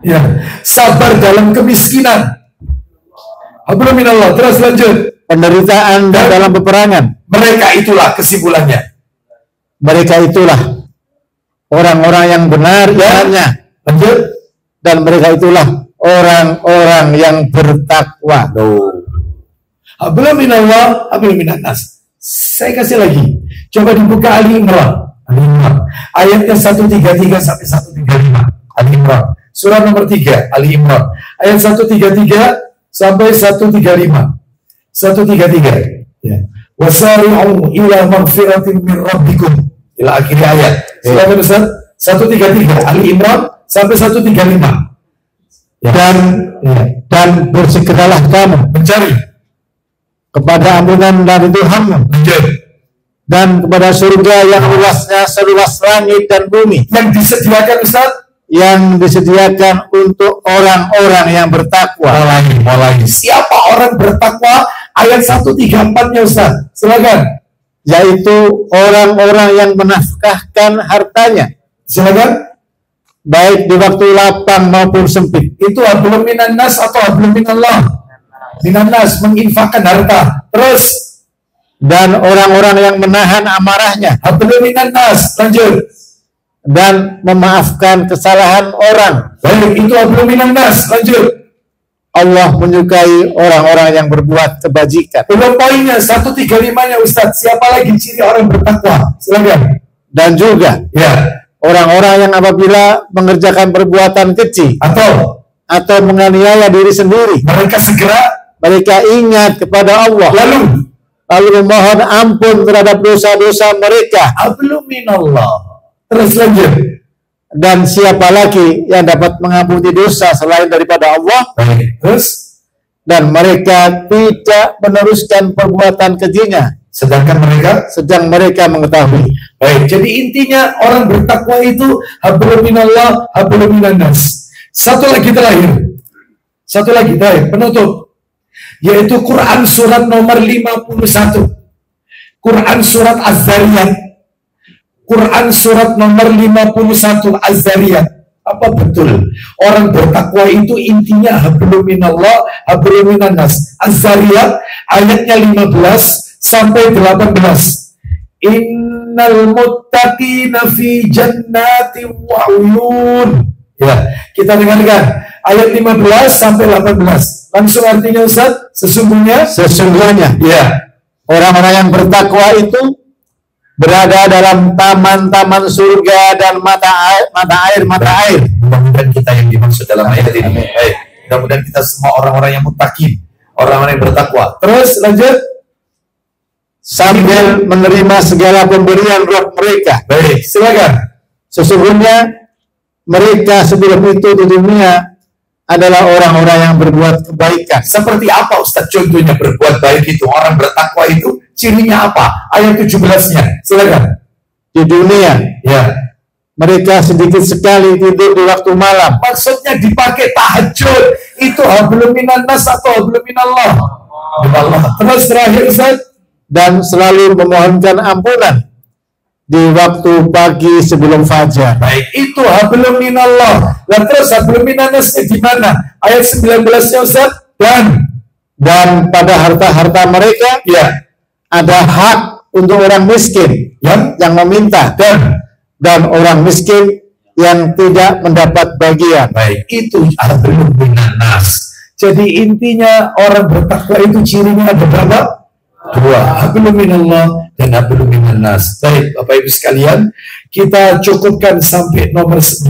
Ya, sabar dalam kemiskinan. Hablum minallah. Terus lanjut. penderitaan dan dalam peperangan. Mereka itulah kesimpulannya. Mereka itulah orang-orang yang benar imannya, Lanjut. dan mereka itulah orang-orang yang bertakwa. Hablum minallah, hablum minan nas. Saya kasih lagi. Coba dibuka Ali Imran. Ali Imran. Ayatnya 133 sampai 135. Ali Imran. Surah nomor 3, Ali Imran. Ayat 133 sampai 135. 133. Ya. Wasari'u ila maghfiratin min rabbikum. Ila akhir ayat. Silakan Ustaz. 133 Ali Imran sampai 135. Ya. Dan bersegeralah kamu Mencari. kepada ampunan dari Tuhanmu, Lanjut. dan kepada surga yang luasnya seluas langit dan bumi, Yang disediakan Ustaz. yang disediakan untuk orang-orang yang bertakwa. Mulai. Siapa orang bertakwa? Ayat 134-nya Ustaz. Silakan. Yaitu orang-orang yang menafkahkan hartanya, Silakan. baik di waktu lapang maupun sempit. Itu hablum minan nas atau hablum minallah? Minan nas, menginfakkan harta. Terus. Dan orang-orang yang menahan amarahnya Hablum minan nas. Lanjut. dan memaafkan kesalahan orang. Baik, itu hablum minan nas. Lanjut. Allah menyukai orang-orang yang berbuat kebajikan. Belum poinnya, 135-nya Ustaz. Siapa lagi ciri orang bertakwa? Silakan. Dan juga Ya. orang-orang yang apabila mengerjakan perbuatan keji atau menganiaya diri sendiri, mereka ingat kepada Allah, lalu memohon ampun terhadap dosa-dosa mereka. Terus lanjut. Dan siapa lagi yang dapat mengampuni dosa selain daripada Allah? Terus, dan mereka tidak meneruskan perbuatan kejinya, sedang mereka mengetahui. Baik, jadi intinya orang bertakwa itu hablum minallah, hablum minannas. Satu lagi terakhir, penutup, yaitu Quran surat nomor 51, Quran surat Az-Zariyat, Quran surat nomor 51 Az-Zariyat. Apa betul orang bertakwa itu intinya hablum minallah, hablum minannas? Az-Zariyat ayatnya 15 sampai 18. Innal muttaqina fi jannati wa uyun. Ya, kita dengarkan ayat 15 sampai 18. Langsung artinya Ustaz, sesungguhnya ya, orang-orang yang bertakwa itu berada dalam taman-taman surga dan mata air. Mudah-mudahan kita yang dimaksud dalam ayat ini. Baik, mudah-mudahan kita semua orang-orang yang muttaqin, orang-orang yang bertakwa. Terus lanjut. Sambil menerima segala pemberian roh mereka. Baik, silakan. Sesungguhnya mereka sebelum itu di dunia adalah orang-orang yang berbuat kebaikan. Seperti apa Ustaz contohnya berbuat baik itu? Orang bertakwa itu cirinya apa? Ayat 17-nya. Silakan. Di dunia, ya, mereka sedikit sekali tidur di waktu malam. Maksudnya dipakai tahajud. Itu hablum minannas atau hablum minallah? Terus terakhir Ustaz, dan selalu memohonkan ampunan di waktu pagi sebelum fajar. Baik, itu hablum minallah. Dan terus hablum minannasnya di mana? Ayat 19-nya Ustaz. Dan pada harta-harta mereka, ya, ada hak untuk orang miskin yang meminta dan orang miskin yang tidak mendapat bagian. Baik, itu hablum minannas. Jadi intinya orang bertakwa itu cirinya ada berapa? 2, hablum minallah dan hablum minannas. Baik, Bapak Ibu sekalian, kita cukupkan sampai nomor 9,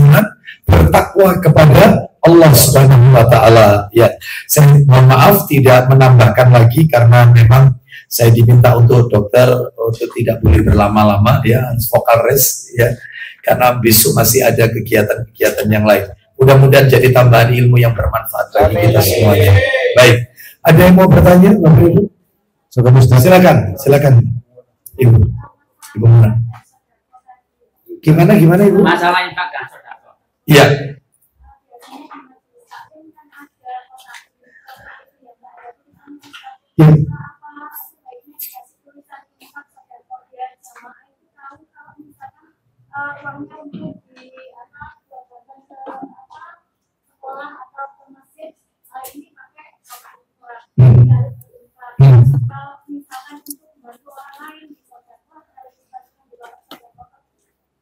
bertakwa kepada Allah Subhanahu wa taala. Ya, saya mohon maaf tidak menambahkan lagi karena memang saya diminta untuk dokter untuk tidak boleh berlama-lama, ya, harus vokal rest, ya, karena besok masih ada kegiatan-kegiatan yang lain. Mudah-mudahan jadi tambahan ilmu yang bermanfaat bagi kita semuanya. Baik, ada yang mau bertanya, Bapak Ibu? Silakan, Ibu Muna. Gimana Ibu? Masalah infak dan sedekah. Iya.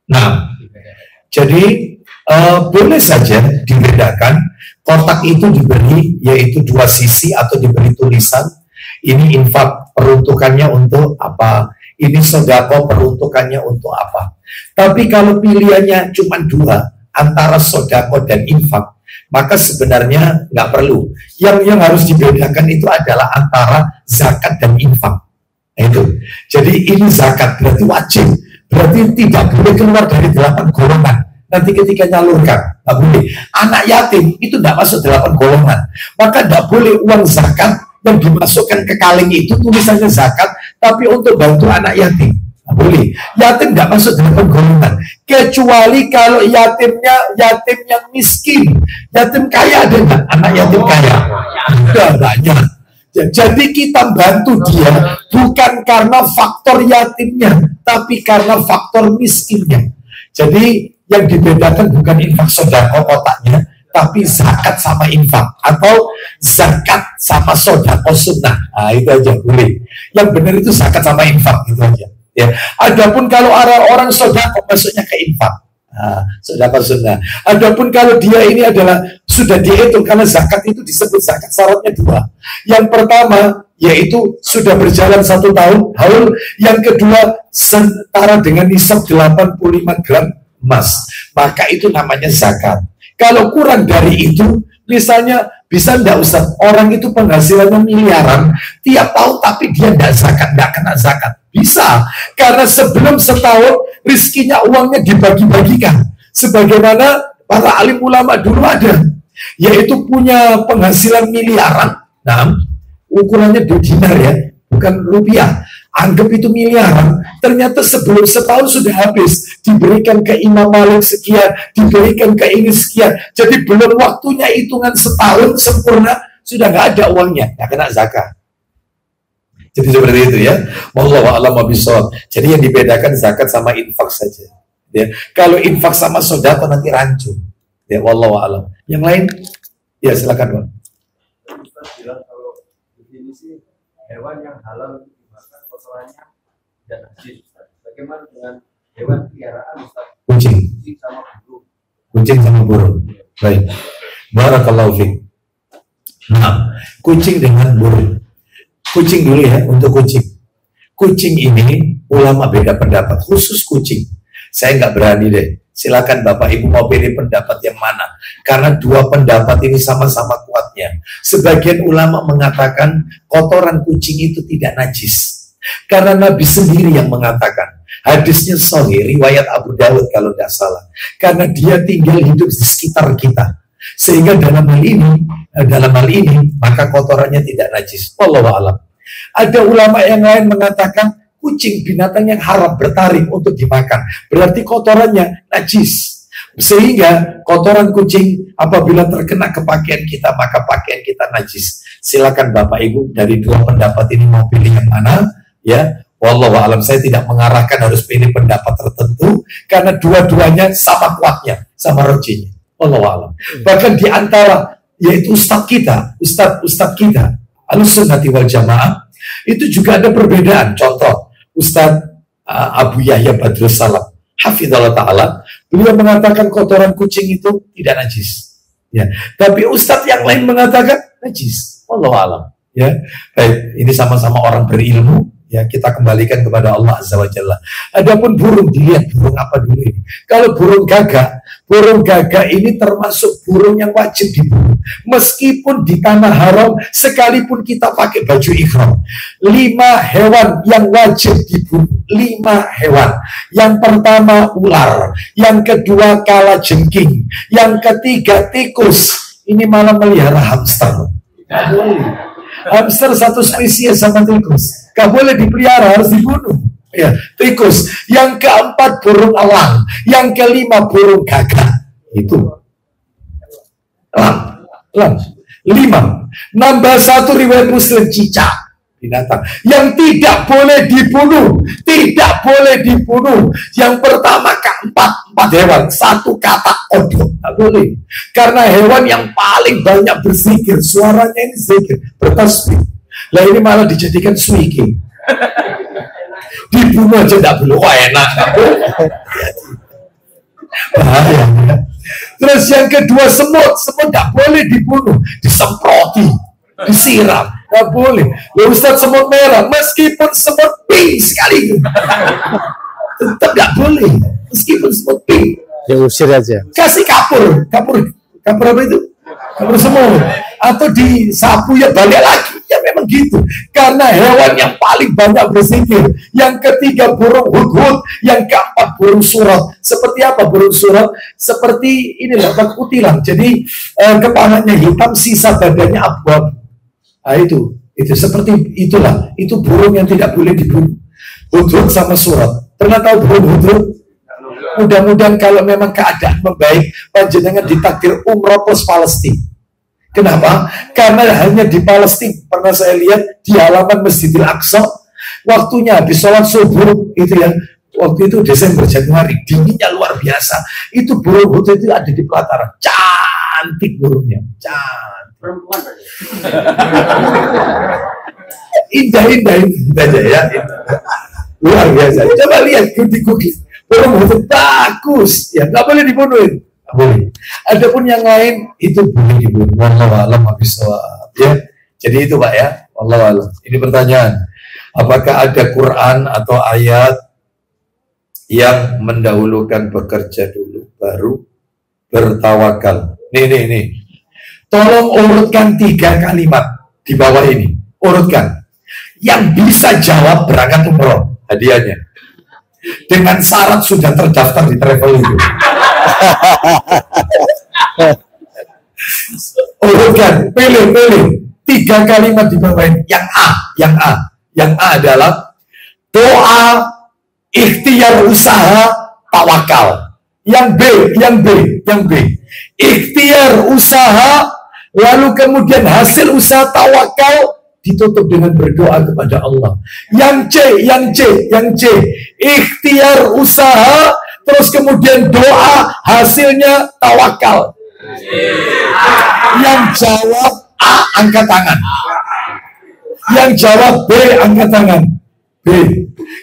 Nah, jadi boleh saja dibedakan, kotak itu diberi yaitu 2 sisi atau diberi tulisan, ini infak peruntukannya untuk apa, ini sedekah peruntukannya untuk apa. Tapi kalau pilihannya cuma 2 antara sedekah dan infak, maka sebenarnya nggak perlu. Yang harus dibedakan itu adalah antara zakat dan infak. Nah, itu. Jadi ini zakat berarti wajib. Berarti tidak boleh keluar dari 8 golongan. Nanti ketika nyalurkan, nggak boleh. Anak yatim itu tidak masuk 8 golongan. Maka tidak boleh uang zakat yang dimasukkan ke kaleng itu tulisannya zakat, tapi untuk bantu anak yatim. Nggak boleh. Yatim tidak masuk 8 golongan. Kecuali kalau yatimnya yatim yang miskin. Yatim kaya ada nggak? Anak yatim kaya? Tidak banyak. Jadi kita bantu dia bukan karena faktor yatimnya, tapi karena faktor miskinnya. Jadi yang dibedakan bukan infak sedekah kotaknya, tapi zakat sama infak, atau zakat sama sedekah sunnah. Nah, itu aja boleh. Yang benar itu zakat sama infak, itu aja. Ya. Adapun kalau orang sedekah masuknya ke infak. Nah, sedekah sunnah. Adapun kalau dia ini adalah sudah dihitung, karena zakat itu disebut zakat syaratnya 2. Yang pertama yaitu sudah berjalan 1 tahun haul, yang kedua setara dengan nisab 85 gram emas, maka itu namanya zakat. Kalau kurang dari itu, misalnya bisa enggak Ustaz, orang itu penghasilannya miliaran tiap tahun tapi dia enggak zakat, enggak kena zakat. Bisa, karena sebelum setahun rizkinya, uangnya dibagi-bagikan. Sebagaimana para alim ulama dulu ada, yaitu punya penghasilan miliaran. Nah, ukurannya dinar ya, bukan rupiah. Anggap itu miliaran, ternyata sebelum setahun sudah habis, diberikan ke Imam Malik sekian, diberikan ke ini sekian, jadi belum waktunya hitungan setahun sempurna, sudah nggak ada uangnya, nggak kena zakat. Jadi seperti itu ya. Wallahu a'lam bishawab. Jadi yang dibedakan zakat sama infak saja. Ya. Kalau infak sama sedekah nanti rancu. Ya, wallahu a'lam. Yang lain, ya silakan Bang. Ustaz bilang kalau definisi hewan yang halal dimakan kotorannya dan najis. Bagaimana dengan hewan peliharaan Ustaz? Kucing. Kucing sama burung. Kucing sama burung. Baik. Barakallahu fiik. Nah, kucing dengan burung. Kucing dulu ya, untuk kucing. Kucing ini ulama beda pendapat, khusus kucing. Saya nggak berani deh. Silakan Bapak Ibu mau pilih pendapat yang mana. Karena dua pendapat ini sama-sama kuatnya. Sebagian ulama mengatakan kotoran kucing itu tidak najis. Karena Nabi sendiri yang mengatakan. Hadisnya sahih, riwayat Abu Dawud kalau nggak salah. Karena dia tinggal hidup di sekitar kita. Sehingga dalam hal ini maka kotorannya tidak najis. Wallahu a'lam. Ada ulama yang lain mengatakan kucing binatang yang haram bertaring untuk dimakan, berarti kotorannya najis. Sehingga kotoran kucing apabila terkena ke pakaian kita, maka pakaian kita najis. Silakan Bapak Ibu dari dua pendapat ini mau pilih yang mana, ya. Wallahu a'lam. Saya tidak mengarahkan harus pilih pendapat tertentu karena dua-duanya sama kuatnya, sama rojinya. Wallahu a'lam. Bahkan di antara yaitu ustadz kita Ahlussunnah wal Jamaah, itu juga ada perbedaan. Contoh, Ustadz Abu Yahya Badrus Salam, hafizallahu ta'ala, beliau mengatakan kotoran kucing itu tidak najis. Ya. Tapi Ustadz yang lain mengatakan najis. Wallahu a'lam. Ya. Baik, ini sama-sama orang berilmu. Ya, kita kembalikan kepada Allah Azza wa Jalla. Adapun burung, dilihat burung apa dulu ini. Kalau burung gagak ini termasuk burung yang wajib dibunuh. Meskipun di tanah haram, sekalipun kita pakai baju ihram. 5 hewan yang wajib dibunuh. 5 hewan. Yang pertama ular, yang kedua kalajengking, yang ketiga tikus. Ini malah melihara hamster. Hamster satu spesies sama tikus. Gak boleh dipelihara, harus dibunuh. Ya, tikus. Yang keempat burung elang. Yang kelima burung gagak. Itu. Elang. 5. Nambah 1 riwayat Muslim, cicak. Binatang. Yang tidak boleh dibunuh. Tidak boleh dibunuh. Yang pertama keempat hewan. 1 kata kodok. Tidak boleh. Karena hewan yang paling banyak berzikir. Suaranya ini zikir. Bertasbih. Lah ini malah dijadikan suiki. Dibunuh aja tidak boleh. Wah enak. Bahaya. Terus yang kedua semut tidak boleh dibunuh. Disemproti. Disiram. Tidak boleh. Ya Ustaz, semut merah. Meskipun semut pink sekali. Tetap tidak boleh. Meskipun semut pink. Ya usir aja. Kasih kapur apa itu? Kapur semut. Atau disapu ya balik lagi. Ya memang gitu. Karena hewan yang paling banyak berzikir. Yang ketiga burung hudhud. Yang keempat burung surat. Seperti apa burung surat? Seperti inilah bak kutilang. Jadi kepalanya hitam, sisa badannya abu-abu. Nah itu seperti itulah. Itu burung yang tidak boleh dibunuh. Hudhud sama surat. Pernah tahu burung hudhud? Mudah-mudahan kalau memang keadaan membaik, panjenengan ditakdir umroh plus Palestina. Kenapa? Karena hanya di Palestina pernah saya lihat di halaman Masjidil Aqsa, waktunya habis sholat subuh itu ya, waktu itu Desember Januari, dinginnya luar biasa. Itu burung hudhud itu ada di pelataran, cantik burungnya, cantik. Perempuan indah aja ya, luar biasa. Coba lihat di Google, burung hudhud bagus, ya nggak boleh dibunuhin. Boleh. Adapun yang lain itu boleh dibunuh. Wallahu a'lam bishawab. Ya. Jadi itu Pak ya. Wallahu a'lam. Ini pertanyaan. Apakah ada Quran atau ayat yang mendahulukan bekerja dulu, baru bertawakal. Nih. Tolong urutkan 3 kalimat di bawah ini. Urutkan. Yang bisa jawab berangkat umroh hadiahnya. Dengan syarat sudah terdaftar di travel itu. Urutkan, pilih 3 kalimat di bawah ini. Yang A adalah doa, ikhtiar usaha, tawakal. Yang B. Ikhtiar usaha, lalu kemudian hasil usaha tawakal ditutup dengan berdoa kepada Allah. Yang C. Ikhtiar usaha, terus kemudian doa, hasilnya tawakal. Yang jawab A, angkat tangan. Yang jawab B, angkat tangan. B.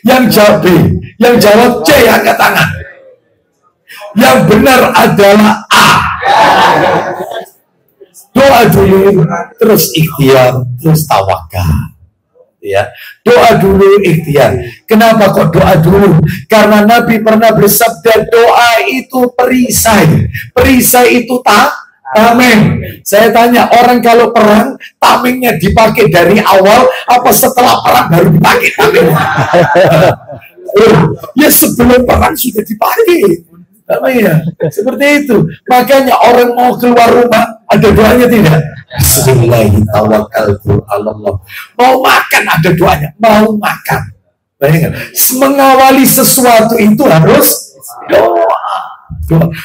Yang jawab B. Yang jawab C, angkat tangan. Yang benar adalah A. Doa dulu, terus ikhtiar, terus tawakal. Ya, doa dulu, ikhtiar. Kenapa kok doa dulu? Karena Nabi pernah bersabda, doa itu perisai. Perisai itu tameng. Saya tanya, orang kalau perang, tamengnya dipakai dari awal, apa setelah perang baru dipakai tamengnya? Ya sebelum perang sudah dipakai. Ya, seperti itu. Makanya orang mau keluar rumah, ada doanya tidak? Bismillahirrahmanirrahim. Mau makan, ada doanya. Mau makan. Bayangkan, mengawali sesuatu itu harus doa.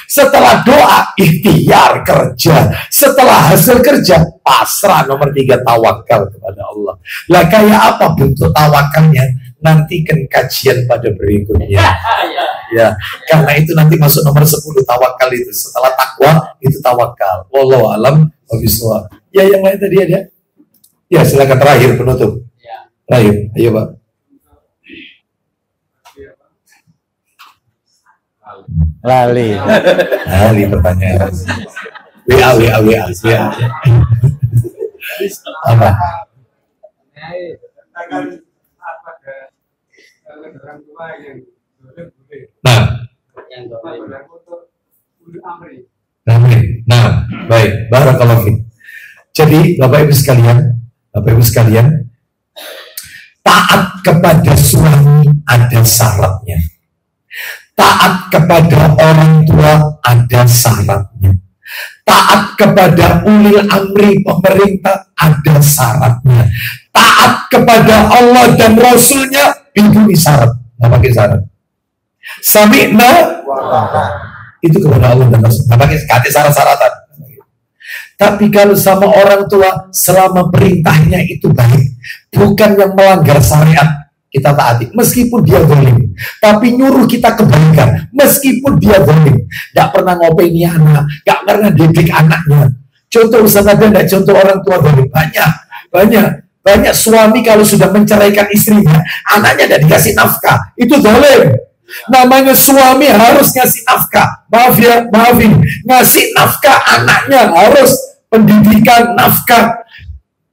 Setelah doa, ikhtiar kerja. Setelah hasil kerja, pasrah. Nomor 3, tawakal kepada Allah. Lah kayak apa bentuk tawakalnya? Nantikan kajian pada berikutnya. Ya, karena itu nanti masuk nomor 10 tawakal itu. Setelah takwa itu tawakal. Wallahu alam wabishawab. Ya, yang lain tadi ada? Ya, silakan terakhir penutup. Terakhir, ayo Pak. Lali pertanyaan. WA. Apa? Nah, baik, barakallahu fiik. Jadi Bapak Ibu sekalian, taat kepada suami ada syaratnya. Taat kepada orang tua ada syaratnya. Taat kepada ulil amri pemerintah ada syaratnya. Taat kepada Allah dan Rasulnya itu syarat. Nggak pakai syarat. Sami'na itu kepada Allah dan Rasul. Nggak pakai syarat-syaratan. Tapi kalau sama orang tua, selama perintahnya itu baik, bukan yang melanggar syariat, kita taati. Meskipun dia zalim, tapi nyuruh kita kebaikan. Meskipun dia zalim, nggak pernah ngopeni anak, nggak pernah didik anaknya. Contoh Ustaz ada nggak contoh orang tua zalim? Banyak suami kalau sudah menceraikan istrinya, anaknya tidak dikasih nafkah. Itu zalim. Namanya suami harus ngasih nafkah. Maafin, ngasih nafkah anaknya harus pendidikan, nafkah.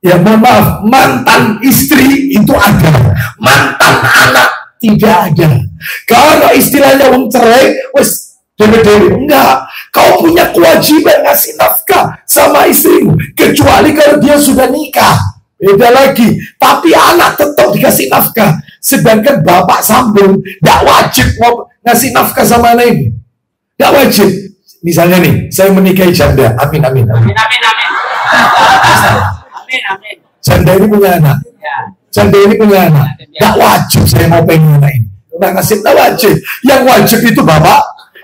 Ya mohon maaf, mantan istri itu ada, mantan anak tidak ada. Kalau istilahnya wong cerai, wes dewe-dewe, enggak. Kau punya kewajiban ngasih nafkah sama istrimu, kecuali kalau dia sudah nikah, beda lagi. Tapi anak tetap dikasih nafkah. Sedangkan bapak sambung, tidak wajib mau ngasih nafkah sama anak ini, tidak wajib. Misalnya nih, saya menikahi janda, amin. Janda ini punya anak, tidak wajib saya mau pengen anak ini, nggak ngasih, tidak wajib. Yang wajib itu bapak,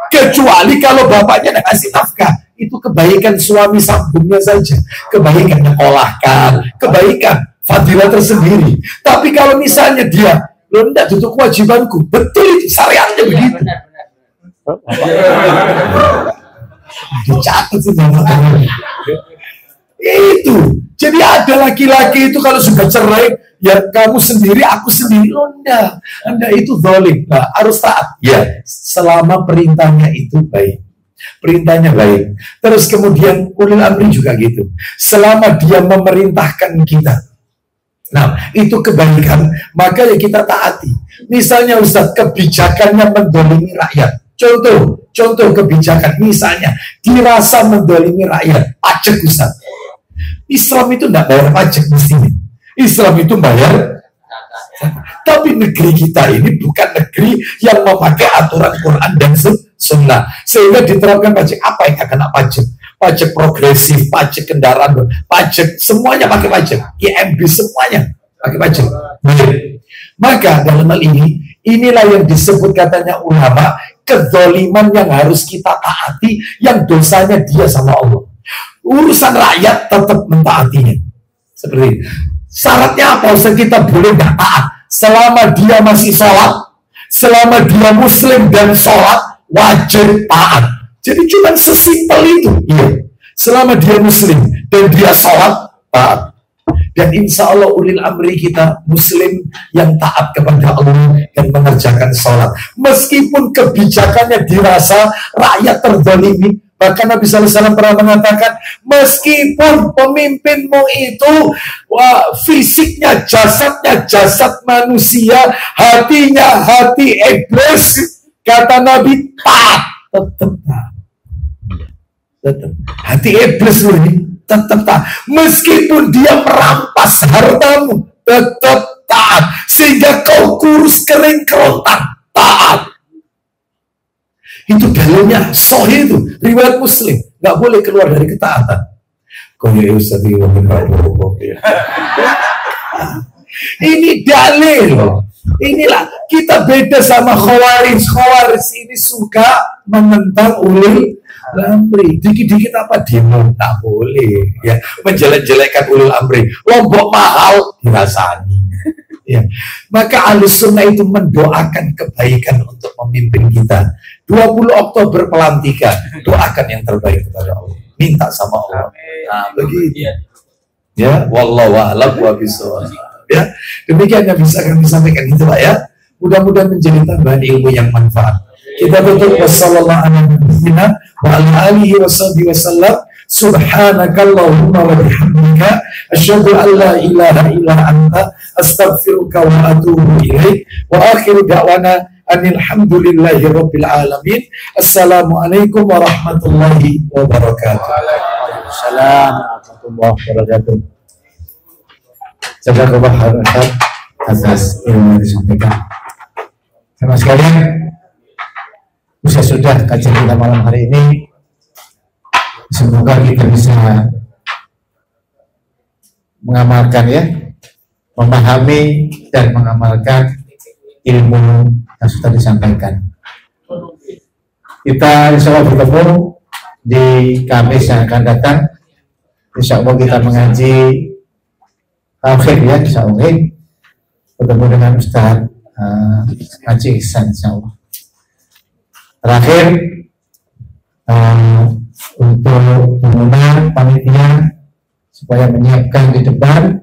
kecuali kalau bapaknya tidak ngasih nafkah. Itu kebaikan suami sambungnya saja, kebaikan nyekolahkan, kebaikan fadilah tersendiri. Tapi kalau misalnya dia, lo enggak tutup kewajibanku, betul itu syariatnya begitu. Dicatat sih itu. Jadi ada laki-laki itu kalau sudah cerai, ya kamu sendiri, aku sendiri. Lo enggak, itu zalim. Nah, harus taat. Ya, selama perintahnya itu baik. Perintahnya baik. Terus kemudian ulil amri juga gitu. Selama dia memerintahkan kita, Nah, itu kebaikan, maka ya kita taati. Misalnya Ustaz, kebijakannya mendolimi rakyat. Contoh kebijakan, misalnya dirasa mendolimi rakyat, pajak Ustaz. Islam itu tidak bayar pajak mestinya. Islam itu bayar. Tapi negeri kita ini bukan negeri yang memakai aturan Quran dan Sunnah, sehingga diterapkan pajak. Apa yang akan kena pajak? Pajak progresif, pajak kendaraan, pajak semuanya pakai pajak. IMB semuanya pakai pajak. Maka dalam hal ini, inilah yang disebut katanya ulama, kezaliman yang harus kita taati, yang dosanya dia sama Allah. Urusan rakyat tetap mentaatinya. Seperti ini. Syaratnya apa? Ustaz, kita boleh nggak taat selama dia masih sholat, selama dia muslim dan sholat, wajib taat. Jadi cuma sesimpel itu. Iya. Selama dia muslim dan dia sholat, taat. Dan insya Allah ulil amri kita muslim yang taat kepada Allah dan mengerjakan sholat. Meskipun kebijakannya dirasa rakyat terzalimi, bahkan Nabi SAW pernah mengatakan, meskipun pemimpinmu itu fisiknya, jasadnya jasad manusia, hatinya hati iblis, kata Nabi, taat, tetap. Hati iblis loh ini, tetap taat. Meskipun dia merampas hartamu, tetap taat. Sehingga kau kurus kering kerontang, taat. Itu dalilnya sahih itu, riwayat Muslim, nggak boleh keluar dari ketaatan. Ini dalil loh. Inilah kita beda sama Khawarij. Khawarij ini suka menentang ulil amri. Dikit-dikit apa demo, tak boleh. Ya, menjelek-jelekkan ulil amri. Lombok mahal dirasani. Ya. Maka Ahlus Sunnah itu mendoakan kebaikan untuk pemimpin kita. 20 Oktober pelantikan, doakan yang terbaik kepada Allah. Minta sama Allah. Nah, begitu. Ya, wallahu a'lam wa bishawab. Ya, demikian yang bisa kami sampaikan itu Pak ya. Mudah-mudahan menjadi tambahan ilmu yang manfaat. Kita tutup wassalamualaikum wasallam. Subhanakallahumma wa bihamdika asyhadu an la ilaha illa anta astaghfiruka wa atubu ilaik. Wa akhiru da'wana alhamdulillahi rabbil alamin. Assalamualaikum warahmatullahi wabarakatuh. Assalamualaikum warahmatullahi wabarakatuh. Jazakallah khairan atas ilmu yang disampaikan. Sama sekalian, sudah kajian kita malam hari ini. Semoga kita bisa mengamalkan ya, memahami dan mengamalkan ilmu yang sudah disampaikan. Kita insya Allah bertemu di Kamis yang akan datang. Insya Allah kita mengaji tauhid ya, insya Allah bertemu dengan Ustaz Haji Ihsan insya Allah. Terakhir untuk pengumuman panitia supaya menyiapkan di depan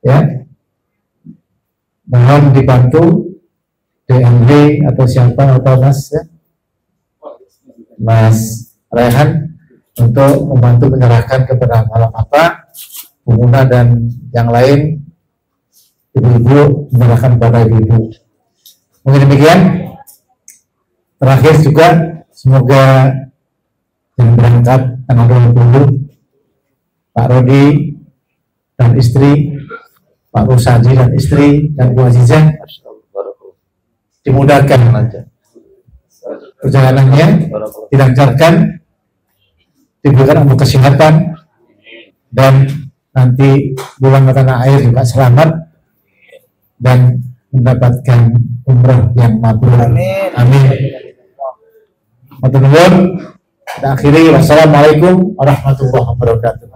ya, mohon dibantu DMW atau siapa atau Mas ya, Mas Rehan untuk membantu menyerahkan kepada malam apa pengguna dan yang lain, ibu-ibu menyerahkan kepada ibu-ibu. Mungkin demikian. Terakhir juga semoga yang berangkat tanggal 20 Pak Rodi dan istri, Pak Rusadi dan istri, dan Bu Azizah dimudahkan perjalanannya, dilancarkan, diberikan umur kesehatan, dan nanti bulan ke tanah air juga selamat dan mendapatkan umrah yang mabrur. Amin. Matur nuwun. Kita akhiri, wassalamualaikum warahmatullahi wabarakatuh.